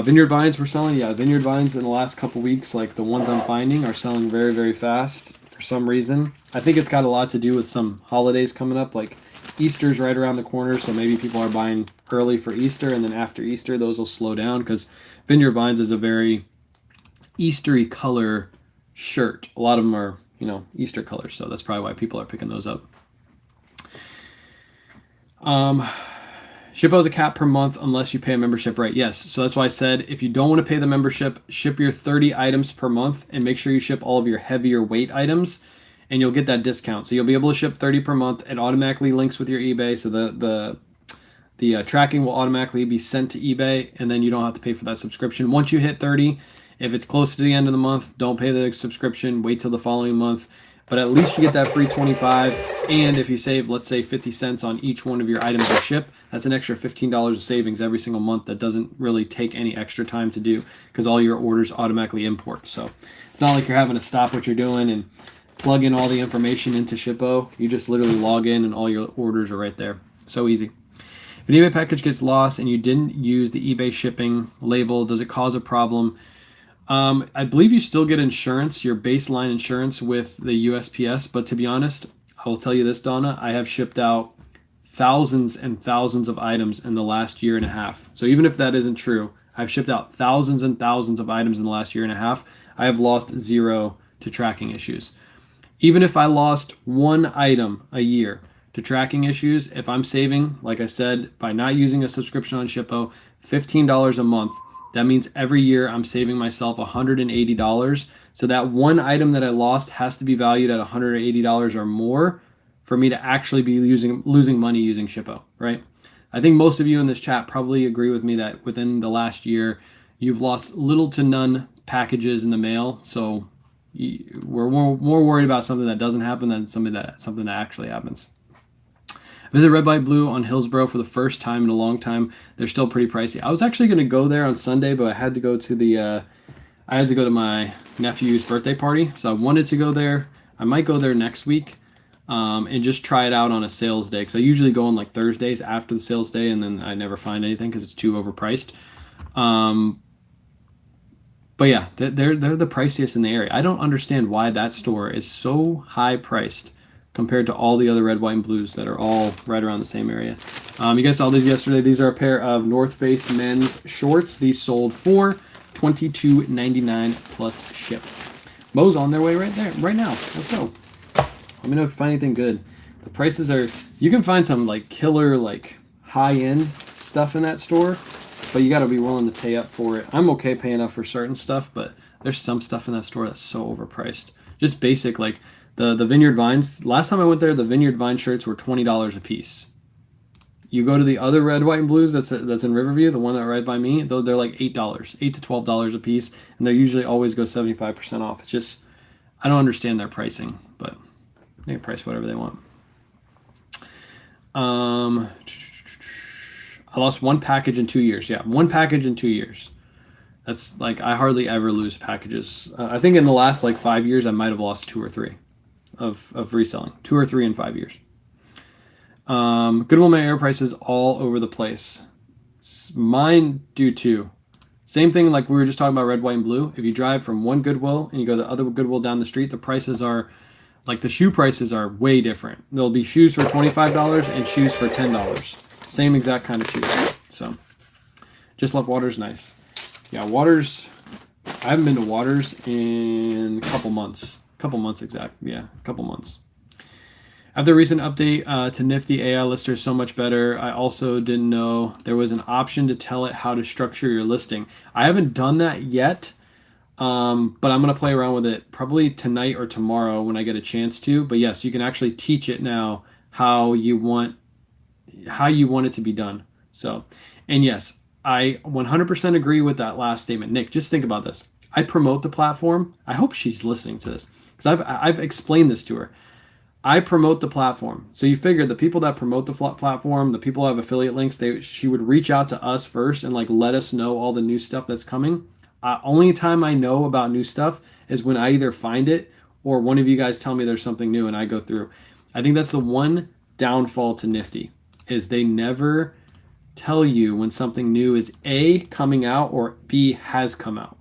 Speaker 1: Vineyard Vines we're selling. Yeah, Vineyard Vines in the last couple weeks, like the ones I'm finding, are selling very, very fast for some reason. I think it's got a lot to do with some holidays coming up, like Easter's right around the corner, so maybe people are buying early for Easter, and then after Easter, those will slow down because Vineyard Vines is a very Eastery color shirt. A lot of them are, Easter colors, so that's probably why people are picking those up. Shippo is a cap per month unless you pay a membership, right? Yes. So that's why I said if you don't want to pay the membership, ship your 30 items per month and make sure you ship all of your heavier weight items and you'll get that discount. So you'll be able to ship 30 per month. It automatically links with your eBay. So the tracking will automatically be sent to eBay and then you don't have to pay for that subscription. Once you hit 30, if it's close to the end of the month, don't pay the subscription, wait till the following month. But at least you get that free 25, and if you save, let's say, 50 cents on each one of your items you ship, that's an extra $15 of savings every single month that doesn't really take any extra time to do because all your orders automatically import. So it's not like you're having to stop what you're doing and plug in all the information into Shippo. You just literally log in and all your orders are right there. So easy. If an eBay package gets lost and you didn't use the eBay shipping label, does it cause a problem? I believe you still get insurance, your baseline insurance with the USPS, but to be honest, I will tell you this, Donna, I have shipped out thousands and thousands of items in the last year and a half. So even if that isn't true, I've shipped out thousands and thousands of items in the last year and a half. I have lost zero to tracking issues. Even if I lost one item a year to tracking issues, if I'm saving, like I said, by not using a subscription on Shippo, $15 a month, that means every year I'm saving myself $180. So that one item that I lost has to be valued at $180 or more for me to actually be losing money using Shippo, right? I think most of you in this chat probably agree with me that within the last year, you've lost little to none packages in the mail. So we're more worried about something that doesn't happen than something that actually happens. Visit Red, White, Blue on Hillsborough for the first time in a long time. They're still pretty pricey. I was actually going to go there on Sunday, but I had to go to my nephew's birthday party. So I wanted to go there. I might go there next week and just try it out on a sales day because I usually go on like Thursdays after the sales day, and then I never find anything because it's too overpriced. But yeah, they're the priciest in the area. I don't understand why that store is so high priced compared to all the other Red, White, and Blues that are all right around the same area. You guys saw these yesterday. These are a pair of North Face men's shorts. These sold for $22.99 plus ship. Mo's on their way right now. Let's go. Let me know if you find anything good. The prices are, you can find some like killer, like high-end stuff in that store, but you got to be willing to pay up for it. I'm okay paying up for certain stuff, but there's some stuff in that store that's so overpriced. Just basic, like the Vineyard Vines. Last time I went there, the Vineyard Vine shirts were $20 a piece. You go to the other red, white, and blues that's in Riverview, the one that right by me, though they're like $8, $8 to $12 a piece, and they usually always go 75% off. It's just I don't understand their pricing, but they can price whatever they want. I lost one package in 2 years. Yeah, one package in 2 years. That's like I hardly ever lose packages. I think in the last like 5 years, I might have lost two or three of reselling. 2 or 3 in 5 years. Goodwill, my air prices all over the place. Mine do too. Same thing like we were just talking about red, white, and blue. If you drive from one Goodwill and you go to the other Goodwill down the street, the prices are like the shoe prices are way different. There'll be shoes for $25 and shoes for $10. Same exact kind of shoes. So just left Waters nice. Yeah, Waters. I haven't been to Waters in a couple months. Exactly. Yeah, a couple months. After the recent update to Nifty, AI Lister is so much better. I also didn't know there was an option to tell it how to structure your listing. I haven't done that yet, but I'm going to play around with it probably tonight or tomorrow when I get a chance to. But yes, you can actually teach it now how you want it to be done. So, and yes, I 100% agree with that last statement. Nick, just think about this. I promote the platform. I hope she's listening to this because I've explained this to her. I promote the platform. So you figure the people that promote the platform, the people who have affiliate links, she would reach out to us first and like let us know all the new stuff that's coming. Only time I know about new stuff is when I either find it or one of you guys tell me there's something new and I go through. I think that's the one downfall to Nifty is they never tell you when something new is A, coming out, or B, has come out.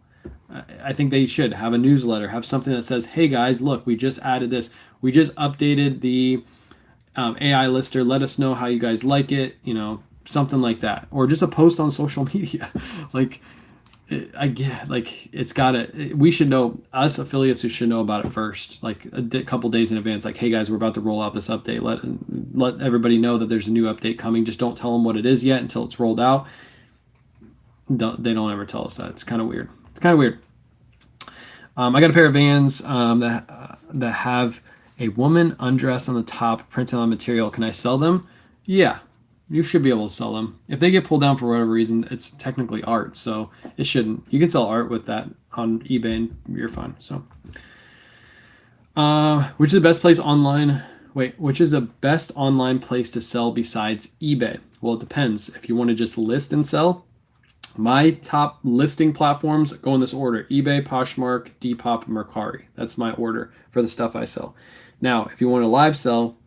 Speaker 1: I think they should have a newsletter, have something that says, hey guys, look, we just added this. We just updated the AI lister. Let us know how you guys like it, something like that. Or just a post on social media. Like, I get, like, we should know, us affiliates who should know about it first, like a couple days in advance, like, hey guys, we're about to roll out this update. Let everybody know that there's a new update coming. Just don't tell them what it is yet until it's rolled out. They don't ever tell us that. It's kind of weird. I got a pair of Vans that have a woman undressed on the top printed on material. Can I sell them? Yeah, you should be able to sell them. If they get pulled down for whatever reason, it's technically art, so it shouldn't. You can sell art with that on eBay and you're fine. So, which is the best place online? Which is the best online place to sell besides eBay? Well, it depends. If you want to just list and sell, my top listing platforms go in this order: eBay, Poshmark, Depop, Mercari. That's my order for the stuff I sell. Now, if you want to live sell,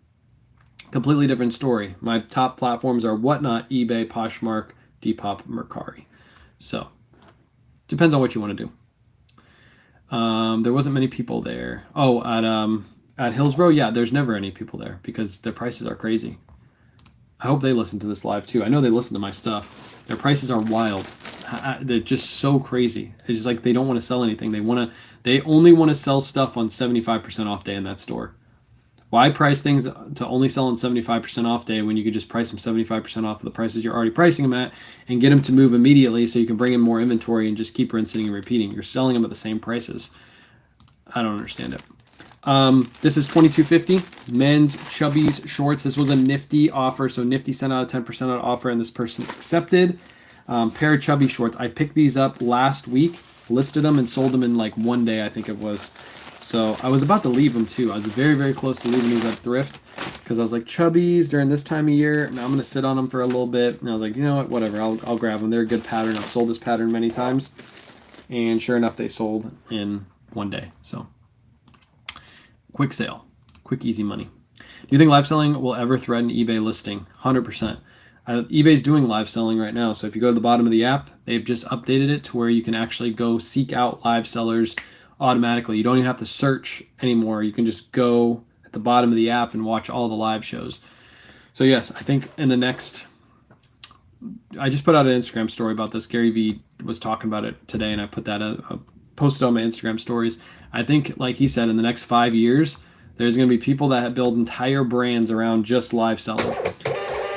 Speaker 1: completely different story. My top platforms are Whatnot, eBay, Poshmark, Depop, Mercari. So, depends on what you want to do. There wasn't many people there. Oh, at Hillsborough, yeah, there's never any people there because their prices are crazy. I hope they listen to this live too. I know they listen to my stuff. Their prices are wild. They're just so crazy. It's just like they don't want to sell anything. They only want to sell stuff on 75% off day in that store. Why price things to only sell on 75% off day when you could just price them 75% off of the prices you're already pricing them at and get them to move immediately so you can bring in more inventory and just keep rinsing and repeating. You're selling them at the same prices. I don't understand it. This is $22.50. Men's Chubbies shorts. This was a Nifty offer, so Nifty sent out a 10% out offer, and this person accepted. Pair of Chubby shorts. I picked these up last week, listed them, and sold them in like one day, I think it was. So I was about to leave them too. I was very, very close to leaving these at Thrift because I was like, Chubbies during this time of year. Now I'm going to sit on them for a little bit. And I was like, you know what, whatever. I'll grab them. They're a good pattern. I've sold this pattern many times. And sure enough, they sold in one day. So quick sale. Quick, easy money. Do you think live selling will ever threaten eBay listing? 100%. eBay's doing live selling right now. So if you go to the bottom of the app, they've just updated it to where you can actually go seek out live sellers automatically. You don't even have to search anymore. You can just go at the bottom of the app and watch all the live shows. So yes, I think in the next, I just put out an Instagram story about this. Gary Vee was talking about it today, and I put that posted on my Instagram stories. I think, like he said, in the next 5 years, there's going to be people that build entire brands around just live selling,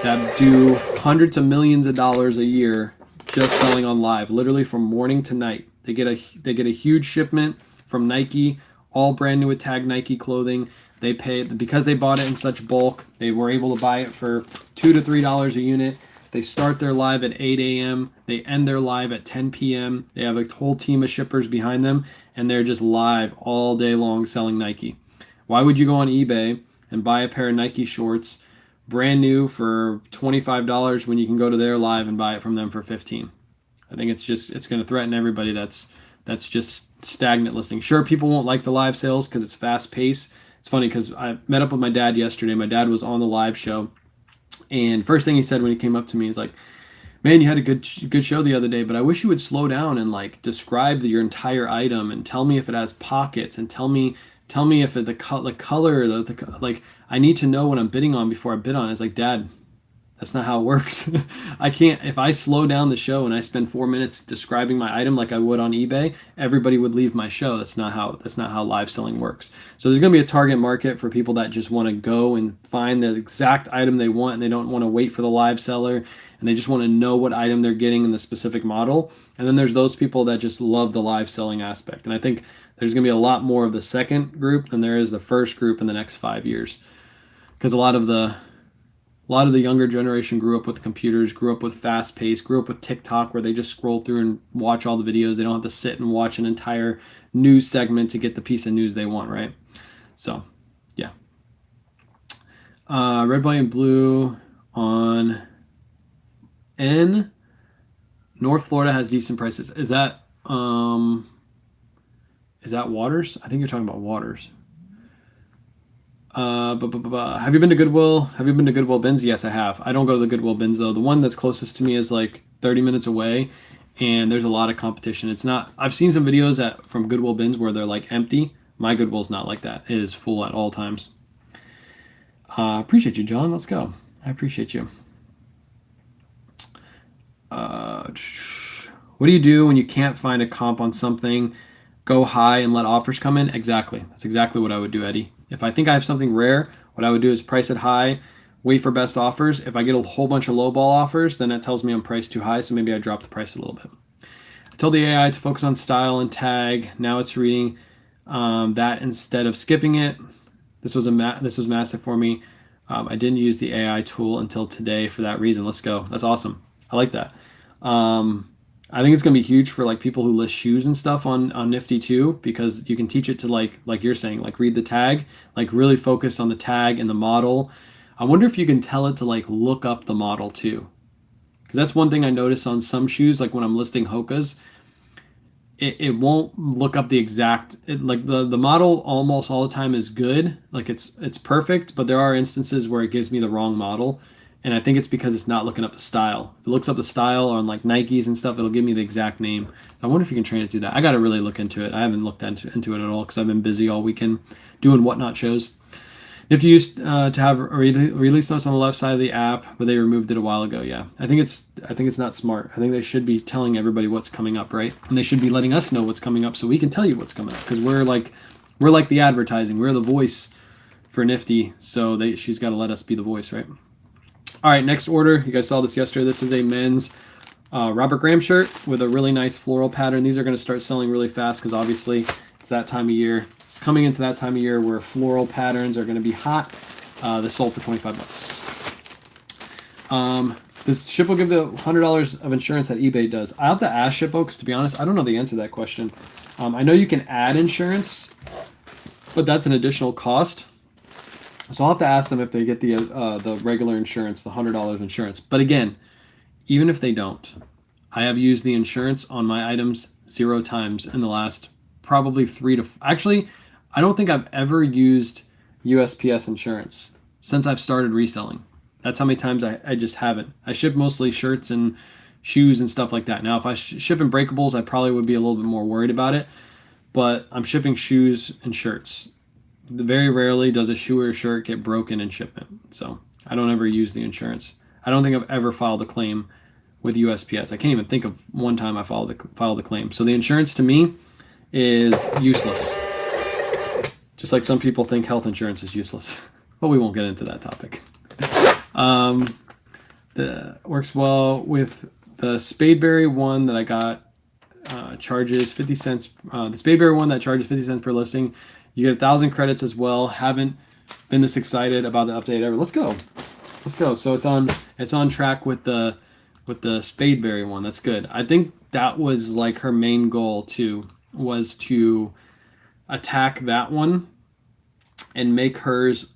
Speaker 1: that do hundreds of millions of dollars a year just selling on live, literally from morning to night. They get a huge shipment from Nike, all brand new with tag Nike clothing. They paid because they bought it in such bulk. They were able to buy it for $2 to $3 a unit. They start their live at 8 a.m. They end their live at 10 p.m. They have a whole team of shippers behind them, and they're just live all day long selling Nike. Why would you go on eBay and buy a pair of Nike shorts brand new for $25 when you can go to their live and buy it from them for $15? I think it's going to threaten everybody that's just stagnant listing. Sure, people won't like the live sales because it's fast paced. It's funny because I met up with my dad yesterday. My dad was on the live show, and first thing he said when he came up to me is like, "Man, you had a good show the other day, but I wish you would slow down and like describe your entire item and tell me if it has pockets and tell me if the color, like I need to know what I'm bidding on before I bid on it." It's like, Dad, that's not how it works. I can't, if I slow down the show and I spend 4 minutes describing my item like I would on eBay, everybody would leave my show. That's not how live selling works. So there's going to be a target market for people that just want to go and find the exact item they want, and they don't want to wait for the live seller, and they just want to know what item they're getting in the specific model. And then there's those people that just love the live selling aspect. And I think there's going to be a lot more of the second group than there is the first group in the next 5 years. Because a lot of the younger generation grew up with computers, grew up with fast pace, grew up with TikTok where they just scroll through and watch all the videos. They don't have to sit and watch an entire news segment to get the piece of news they want, right? So, yeah. Red, white, and blue on N. North Florida has decent prices. Is that Waters? I think you're talking about Waters. Have you been to Goodwill? Have you been to Goodwill bins? Yes, I have. I don't go to the Goodwill bins though. The one that's closest to me is like 30 minutes away, and there's a lot of competition. It's not. I've seen some videos from Goodwill bins where they're like empty. My Goodwill's not like that. It is full at all times. Appreciate you, John. Let's go. I appreciate you. What do you do when you can't find a comp on something? Go high and let offers come in? Exactly. That's exactly what I would do, Eddie. If I think I have something rare, what I would do is price it high, wait for best offers. If I get a whole bunch of lowball offers, then that tells me I'm priced too high, so maybe I drop the price a little bit. I told the AI to focus on style and tag. Now it's reading that instead of skipping it. This was massive for me. I didn't use the AI tool until today for that reason. Let's go. That's awesome. I like that. I think it's going to be huge for like people who list shoes and stuff on Nifty too, because you can teach it to like you're saying, like read the tag, like really focus on the tag and the model. I wonder if you can tell it to like look up the model too. Because that's one thing I notice on some shoes, like when I'm listing Hoka's, it won't look up the exact, like the model almost all the time is good. Like it's perfect, but there are instances where it gives me the wrong model. And I think it's because it's not looking up the style. If it looks up the style on like Nikes and stuff, it'll give me the exact name. So I wonder if you can train it to do that. I got to really look into it. I haven't looked into it at all because I've been busy all weekend doing whatnot shows. Nifty used to have a release notes on the left side of the app, but they removed it a while ago. Yeah, I think it's not smart. I think they should be telling everybody what's coming up, right? And they should be letting us know what's coming up so we can tell you what's coming up, because we're like the advertising. We're the voice for Nifty, so she's got to let us be the voice, right? All right, next order. You guys saw this yesterday. This is a men's Robert Graham shirt with a really nice floral pattern. These are going to start selling really fast because obviously it's that time of year. It's coming into that time of year where floral patterns are going to be hot. This sold for $25. Does Shippo give the $100 of insurance that eBay does? I'll have to ask Shippo because, to be honest, I don't know the answer to that question. I know you can add insurance, but that's an additional cost. So I'll have to ask them if they get the regular insurance, the $100 insurance. But again, even if they don't, I have used the insurance on my items 0 times in the last probably 3 to... Actually, I don't think I've ever used USPS insurance since I've started reselling. That's how many times I just haven't. I ship mostly shirts and shoes and stuff like that. Now, if I ship in breakables, I probably would be a little bit more worried about it. But I'm shipping shoes and shirts. Very rarely does a shoe or a shirt get broken in shipment. So I don't ever use the insurance. I don't think I've ever filed a claim with USPS. I can't even think of one time I filed a claim. So the insurance to me is useless. Just like some people think health insurance is useless. But we won't get into that topic. Works well with the Spadeberry one that I got. Charges 50 cents. The Spadeberry one that charges 50 cents per listing. You get 1,000 credits as well. Haven't been this excited about the update ever. Let's go. Let's go. So it's on track with the Spadeberry one. That's good. I think that was like her main goal too, was to attack that one and make hers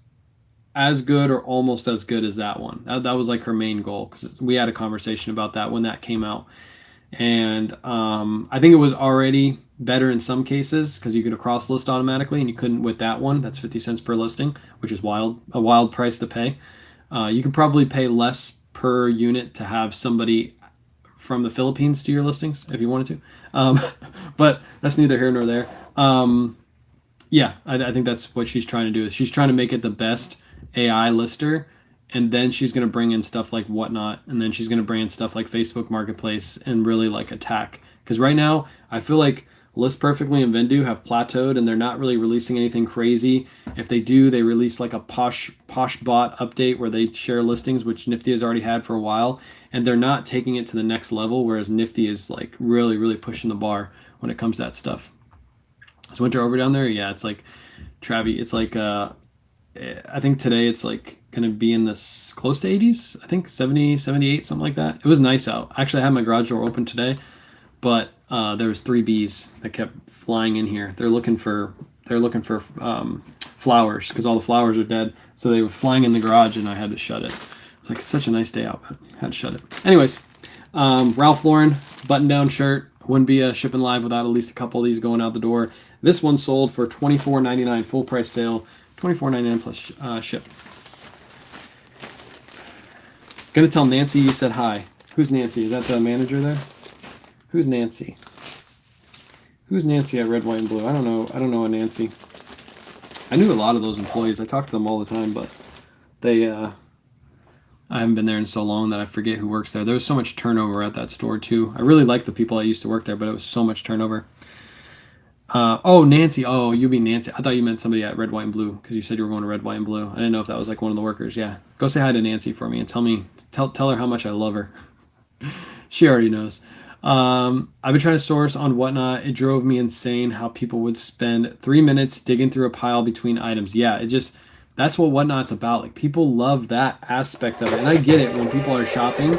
Speaker 1: as good or almost as good as that one. That was like her main goal, because we had a conversation about that when that came out. And I think it was already better in some cases because you could cross list automatically, and you couldn't with that one. That's 50 cents per listing, which is a wild price to pay. You could probably pay less per unit to have somebody from the Philippines do your listings if you wanted to. But that's neither here nor there. Yeah, I think that's what she's trying to do. Is she's trying to make it the best AI lister, and then she's going to bring in stuff like Whatnot, and then she's going to bring in stuff like Facebook Marketplace and really like attack. Because right now, I feel like List Perfectly and Vendu have plateaued, and they're not really releasing anything crazy. If they do, they release like a posh bot update where they share listings, which Nifty has already had for a while, and they're not taking it to the next level. Whereas Nifty is like really pushing the bar when it comes to that stuff. Is winter over down there? Yeah, it's like Travi. It's like I think today it's like gonna be in this close to 80s. I think 70, 78, something like that. It was nice out. Actually, I had my garage door open today, but there was 3 bees that kept flying in here. They're looking for flowers because all the flowers are dead. So they were flying in the garage, and I had to shut it. It's like, it's such a nice day out, but I had to shut it. Anyways, Ralph Lauren button-down shirt. Wouldn't be shipping live without at least a couple of these going out the door. This one sold for $24.99 full price sale, $24.99 plus ship. Gonna tell Nancy you said hi. Who's Nancy? Is that the manager there? Who's Nancy? Who's Nancy at Red, White, and Blue? I don't know a Nancy. I knew a lot of those employees. I talked to them all the time, but they I haven't been there in so long that I forget who works there. There was so much turnover at that store too. I really liked the people that used to work there, but it was so much turnover. Oh, Nancy. Oh, you mean Nancy. I thought you meant somebody at Red, White, and Blue because you said you were going to Red, White, and Blue. I didn't know if that was like one of the workers. Yeah. Go say hi to Nancy for me and tell her how much I love her. She already knows. I've been trying to source on Whatnot. It drove me insane how people would spend 3 minutes digging through a pile between items. Yeah, that's what Whatnot's about. Like, people love that aspect of it. And I get it when people are shopping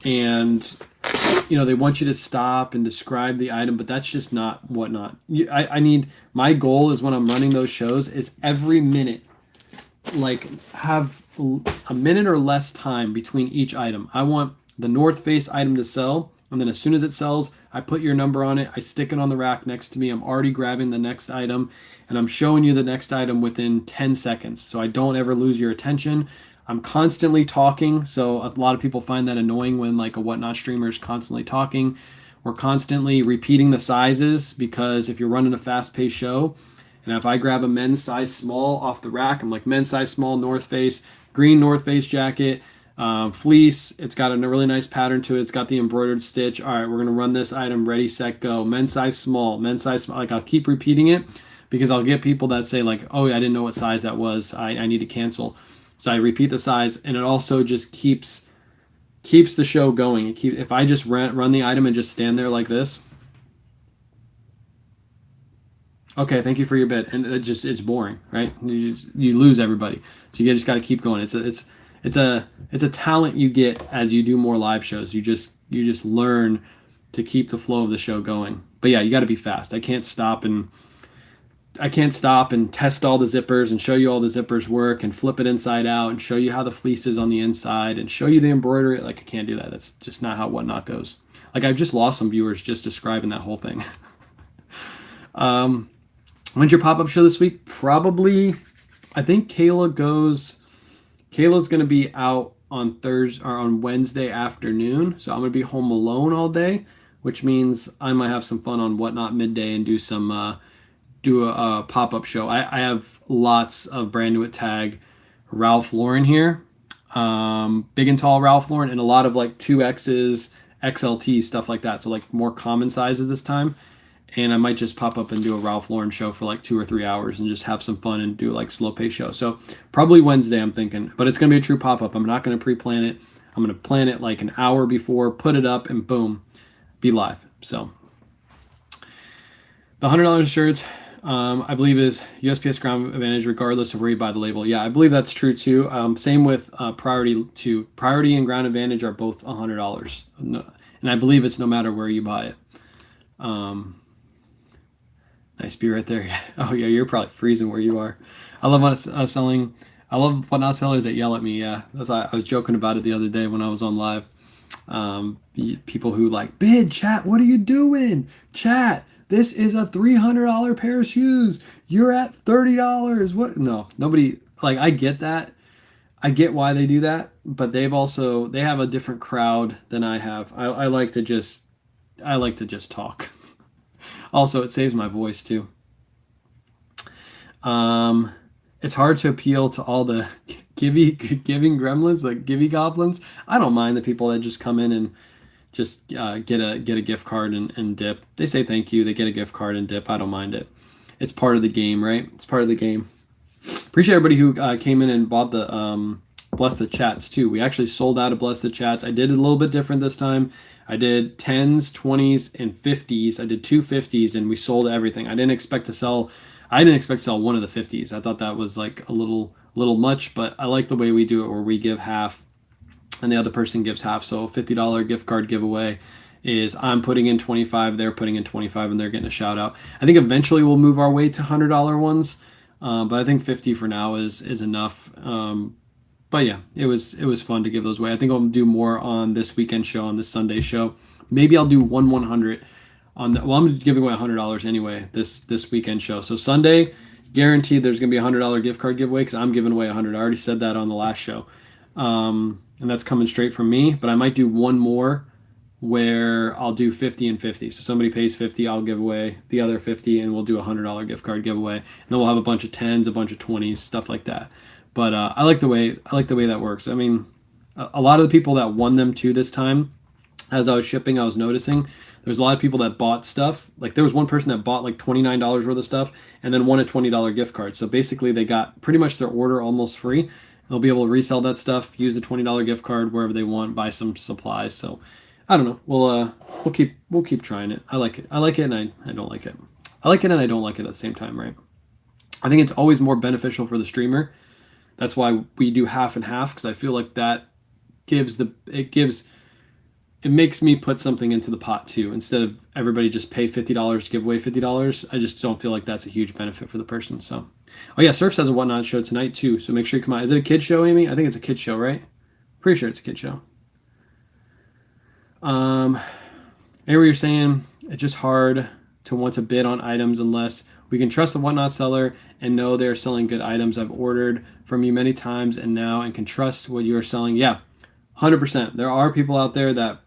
Speaker 1: and they want you to stop and describe the item, but that's just not Whatnot. My goal is when I'm running those shows is every minute, like, have a minute or less time between each item. I want the North Face item to sell, and then as soon as it sells, I put your number on it. I stick it on the rack next to me. I'm already grabbing the next item, and I'm showing you the next item within 10 seconds, so I don't ever lose your attention. I'm constantly talking, so a lot of people find that annoying when like a Whatnot streamer is constantly talking. We're constantly repeating the sizes because if you're running a fast-paced show, and if I grab a men's size small off the rack, I'm like, men's size small, North Face, green North Face jacket, fleece. It's got a really nice pattern to it. It's got the embroidered stitch. All right, we're going to run this item. Ready, set, go. Men's size small, men's size small. Like, I'll keep repeating it because I'll get people that say like, oh, I didn't know what size that was. I need to cancel. So I repeat the size, and it also just keeps the show going. If I just run the item and just stand there like this. Okay, thank you for your bid, and it's boring, right? You lose everybody, so you just got to keep going. It's a talent you get as you do more live shows. You just learn to keep the flow of the show going. But yeah, you got to be fast. I can't stop and test all the zippers and show you all the zippers work and flip it inside out and show you how the fleece is on the inside and show you the embroidery. Like, I can't do that. That's just not how Whatnot goes. Like, I've just lost some viewers just describing that whole thing. When's your pop-up show this week? Probably, I think Kayla's going to be out on Thursday or on Wednesday afternoon. So I'm going to be home alone all day, which means I might have some fun on Whatnot midday and do a pop-up show. I have lots of brand new at tag Ralph Lauren here, big and tall Ralph Lauren, and a lot of like 2Xs, XLT, stuff like that. So like more common sizes this time. And I might just pop up and do a Ralph Lauren show for like 2 or 3 hours and just have some fun and do like slow pace show. So probably Wednesday, I'm thinking, but it's going to be a true pop-up. I'm not going to pre-plan it. I'm going to plan it like an hour before, put it up, and boom, be live. So the $100 shirts, I believe is USPS ground advantage regardless of where you buy the label. Yeah, I believe that's true too. Same with priority too. Priority and ground advantage are both $100, no, and I believe it's no matter where you buy it. Um, nice beer right there. Oh yeah, you're probably freezing where you are. I love selling. I love whatnot sellers that yell at me. Yeah, I was joking about it the other day when I was on live. People who like bid chat. What are you doing, chat? This is a $300 pair of shoes. You're at $30. What? No, nobody. Like I get that. I get why they do that, but they have a different crowd than I have. I like to just talk. Also, it saves my voice too. Um, it's hard to appeal to all the giving gremlins, like givey goblins. I don't mind the people that just come in and just get a gift card and dip. They say thank you. They get a gift card and dip. I don't mind it. It's part of the game, right? It's part of the game. Appreciate everybody who came in and bought the Bless the Chats too. We actually sold out of Bless the Chats. I did it a little bit different this time. I did 10s, 20s, and 50s. I did two 50s and we sold everything. I didn't expect to sell one of the 50s. I thought that was like a little much, but I like the way we do it where we give half and the other person gives half. So $50 gift card giveaway is I'm putting in 25, they're putting in 25, and they're getting a shout out. I think eventually we'll move our way to $100 ones, but I think 50 for now is enough. But yeah, it was fun to give those away. I think I'll do more on this weekend show, on this Sunday show. Maybe I'll do 100 on the. Well, I'm giving away $100 anyway this weekend show. So Sunday, guaranteed there's gonna be a $100 gift card giveaway because I'm giving away 100. I already said that on the last show, and that's coming straight from me. But I might do one more where I'll do 50 and 50. So somebody pays 50, I'll give away the other 50, and we'll do a $100 gift card giveaway. And then we'll have a bunch of 10s, a bunch of 20s, stuff like that. But I like the way that works. I mean, a lot of the people that won them too this time, as I was shipping, I was noticing there's a lot of people that bought stuff. Like there was one person that bought like $29 worth of stuff and then won a $20 gift card. So basically, they got pretty much their order almost free. They'll be able to resell that stuff, use the $20 gift card wherever they want, buy some supplies. So I don't know. We'll keep trying it. I like it. I like it, and I don't like it. I like it, and I don't like it at the same time, right? I think it's always more beneficial for the streamer. That's why we do half and half, because I feel like that it makes me put something into the pot too, instead of everybody just pay $50 to give away $50. I just don't feel like that's a huge benefit for the person. So, oh yeah, Surfs has a Whatnot show tonight too, so make sure you come out. Is it a kid show, Amy? I think it's a kid show, right? Pretty sure it's a kid show. Anyway, you're saying it's just hard to want to bid on items unless we can trust the Whatnot seller and know they're selling good items. I've ordered from you many times and can trust what you are selling. Yeah, 100%. There are people out there that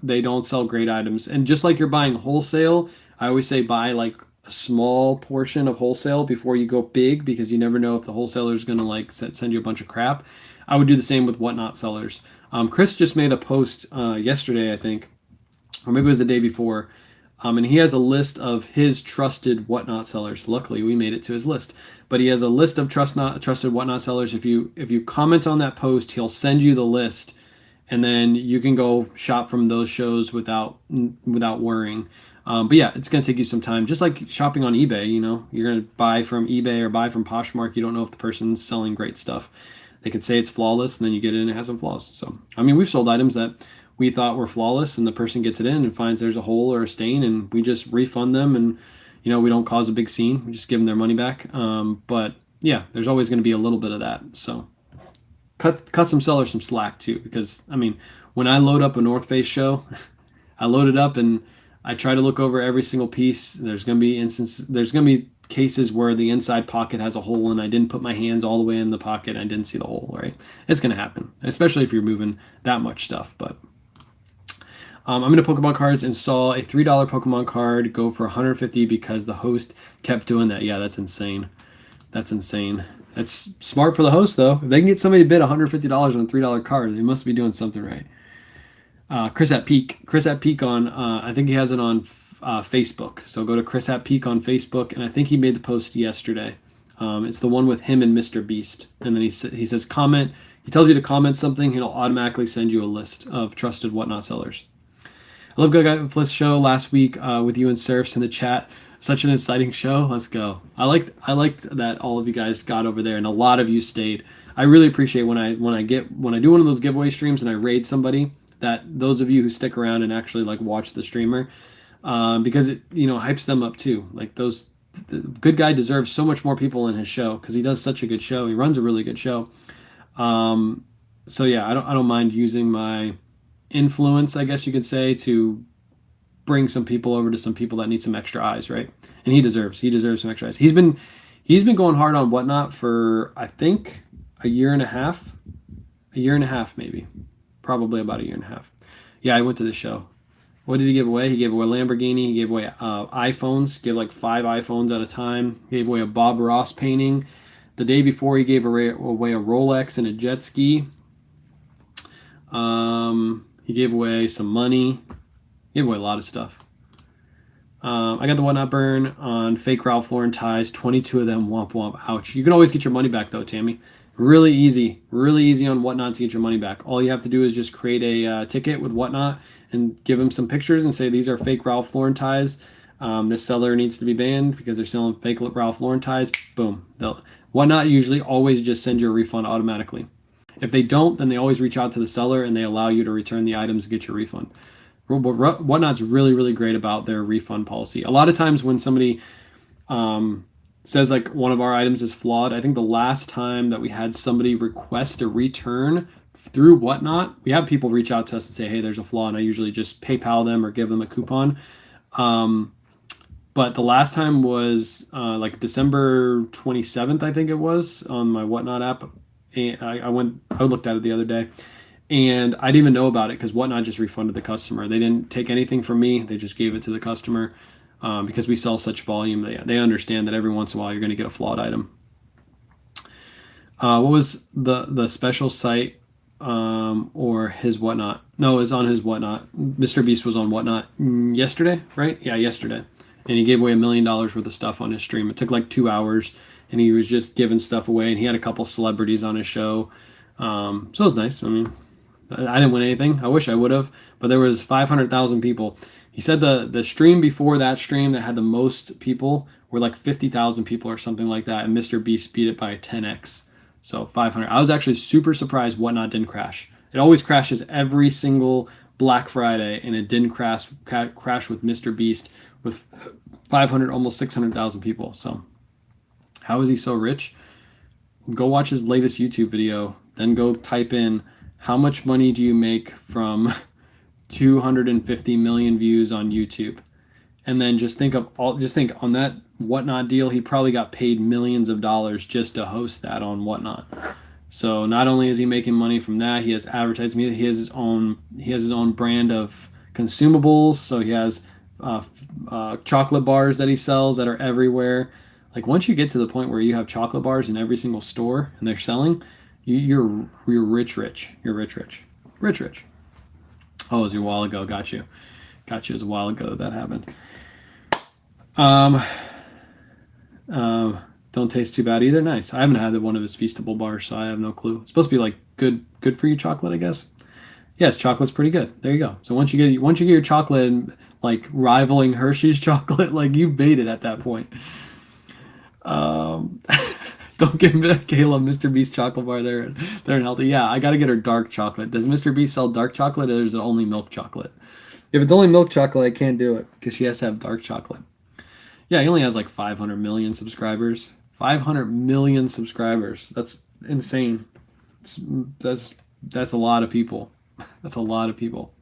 Speaker 1: they don't sell great items. And just like you're buying wholesale, I always say buy like a small portion of wholesale before you go big, because you never know if the wholesaler is going to like send you a bunch of crap. I would do the same with Whatnot sellers. Chris just made a post yesterday, I think, or maybe it was the day before, and he has a list of his trusted Whatnot sellers. Luckily, we made it to his list. But he has a list of trusted Whatnot sellers. If you comment on that post, he'll send you the list, and then you can go shop from those shows without worrying. But yeah, it's going to take you some time. Just like shopping on eBay, you're going to buy from eBay or buy from Poshmark. You don't know if the person's selling great stuff. They could say it's flawless, and then you get it and it has some flaws. So, I mean, we've sold items that we thought were flawless, and the person gets it in and finds there's a hole or a stain, and we just refund them, and we don't cause a big scene. We just give them their money back. But yeah, there's always going to be a little bit of that. So cut some sellers some slack too, because I mean, when I load up a North Face show, I load it up and I try to look over every single piece. There's going to be cases where the inside pocket has a hole and I didn't put my hands all the way in the pocket and I didn't see the hole, right? It's going to happen, especially if you're moving that much stuff. But I'm into Pokemon cards and saw a $3 Pokemon card go for $150 because the host kept doing that. Yeah, that's insane. That's insane. That's smart for the host, though. If they can get somebody to bid $150 on a $3 card, they must be doing something right. Chris at Peak on, I think he has it on Facebook. So go to Chris at Peak on Facebook, and I think he made the post yesterday. It's the one with him and Mr. Beast. And then he says comment. He tells you to comment something. He'll automatically send you a list of trusted Whatnot sellers. I love Good Guy Fliss show last week with you and Surfs in the chat. Such an exciting show. Let's go. I liked that all of you guys got over there and a lot of you stayed. I really appreciate when I do one of those giveaway streams and I raid somebody, that those of you who stick around and actually like watch the streamer, because it hypes them up too. Like those, the good guy deserves so much more people in his show because he does such a good show. He runs a really good show. So yeah, I don't mind using my influence, I guess you could say, to bring some people over to some people that need some extra eyes, right? And he deserves some extra eyes. He's been going hard on Whatnot for I think a year and a half maybe, probably about a year and a half. Yeah, I went to the show. What did he give away? He gave away a Lamborghini. He gave away iPhones. Gave like 5 iPhones at a time. He gave away a Bob Ross painting. The day before, he gave away a Rolex and a jet ski. He gave away some money. He gave away a lot of stuff. I got the Whatnot burn on fake Ralph Lauren ties. 22 of them. Womp womp. Ouch. You can always get your money back though, Tammy. Really easy. Really easy on Whatnot to get your money back. All you have to do is just create a ticket with Whatnot and give them some pictures and say these are fake Ralph Lauren ties. This seller needs to be banned because they're selling fake Ralph Lauren ties. Boom. Whatnot usually always just send you a refund automatically. If they don't, then they always reach out to the seller and they allow you to return the items and get your refund. Whatnot's really, really great about their refund policy. A lot of times when somebody says like one of our items is flawed, I think the last time that we had somebody request a return through Whatnot, we have people reach out to us and say, hey, there's a flaw, and I usually just PayPal them or give them a coupon. But the last time was like December 27th, I think it was, on my Whatnot app. And I looked at it the other day, and I didn't even know about it because Whatnot just refunded the customer. They didn't take anything from me. They just gave it to the customer because we sell such volume. They understand that every once in a while you're going to get a flawed item. What was the special site or his Whatnot? No, it was on his Whatnot. Mr. Beast was on Whatnot yesterday, right? Yeah, yesterday. And he gave away $1 million worth of stuff on his stream. It took like 2 hours, and he was just giving stuff away. And he had a couple celebrities on his show, so it was nice. I mean, I didn't win anything. I wish I would have, but there was 500,000 people. He said the stream before that stream that had the most people were like 50,000 people or something like that, and Mr. Beast beat it by 10x. So 500. I was actually super surprised Whatnot didn't crash. It always crashes every single Black Friday, and it didn't crash with Mr. Beast with 500, almost 600,000 people. So how is he so rich? Go watch his latest YouTube video. Then go type in how much money do you make from 250 million views on YouTube, and then just think on that Whatnot deal. He probably got paid millions of dollars just to host that on Whatnot. So not only is he making money from that, he has advertising. He has his own brand of consumables. So he has chocolate bars that he sells that are everywhere. Like once you get to the point where you have chocolate bars in every single store and they're selling, you're rich. You're rich. Oh, it was a while ago. Got you. It was a while ago that happened. Don't taste too bad either. Nice. I haven't had one of his Feastable bars, so I have no clue. It's supposed to be like good for you chocolate, I guess. Yes, chocolate's pretty good. There you go. So once you get your chocolate and like rivaling Hershey's chocolate, like you made it at that point. Don't give Kayla Mr. Beast chocolate bar. They're unhealthy. Yeah, I gotta get her dark chocolate. Does Mr. Beast sell dark chocolate, or is it only milk chocolate? If it's only milk chocolate, I can't do it because she has to have dark chocolate. Yeah, he only has like 500 million subscribers. 500 million subscribers. That's insane. That's a lot of people. That's a lot of people.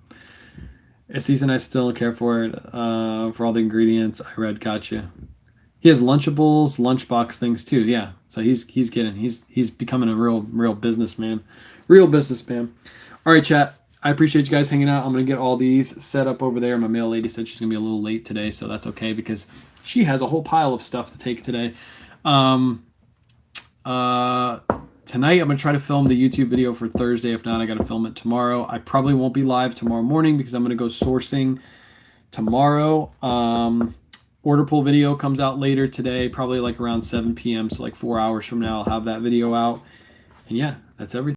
Speaker 1: A season I still don't care for it. For all the ingredients I read, gotcha. He has Lunchables, lunchbox things too. Yeah, so he's becoming a real businessman, real businessman. All right, chat. I appreciate you guys hanging out. I'm gonna get all these set up over there. My mail lady said she's gonna be a little late today, so that's okay because she has a whole pile of stuff to take today. Tonight I'm gonna try to film the YouTube video for Thursday. If not, I gotta film it tomorrow. I probably won't be live tomorrow morning because I'm gonna go sourcing tomorrow. Order pull video comes out later today, probably like around 7 p.m. So like 4 hours from now, I'll have that video out. And yeah, that's everything.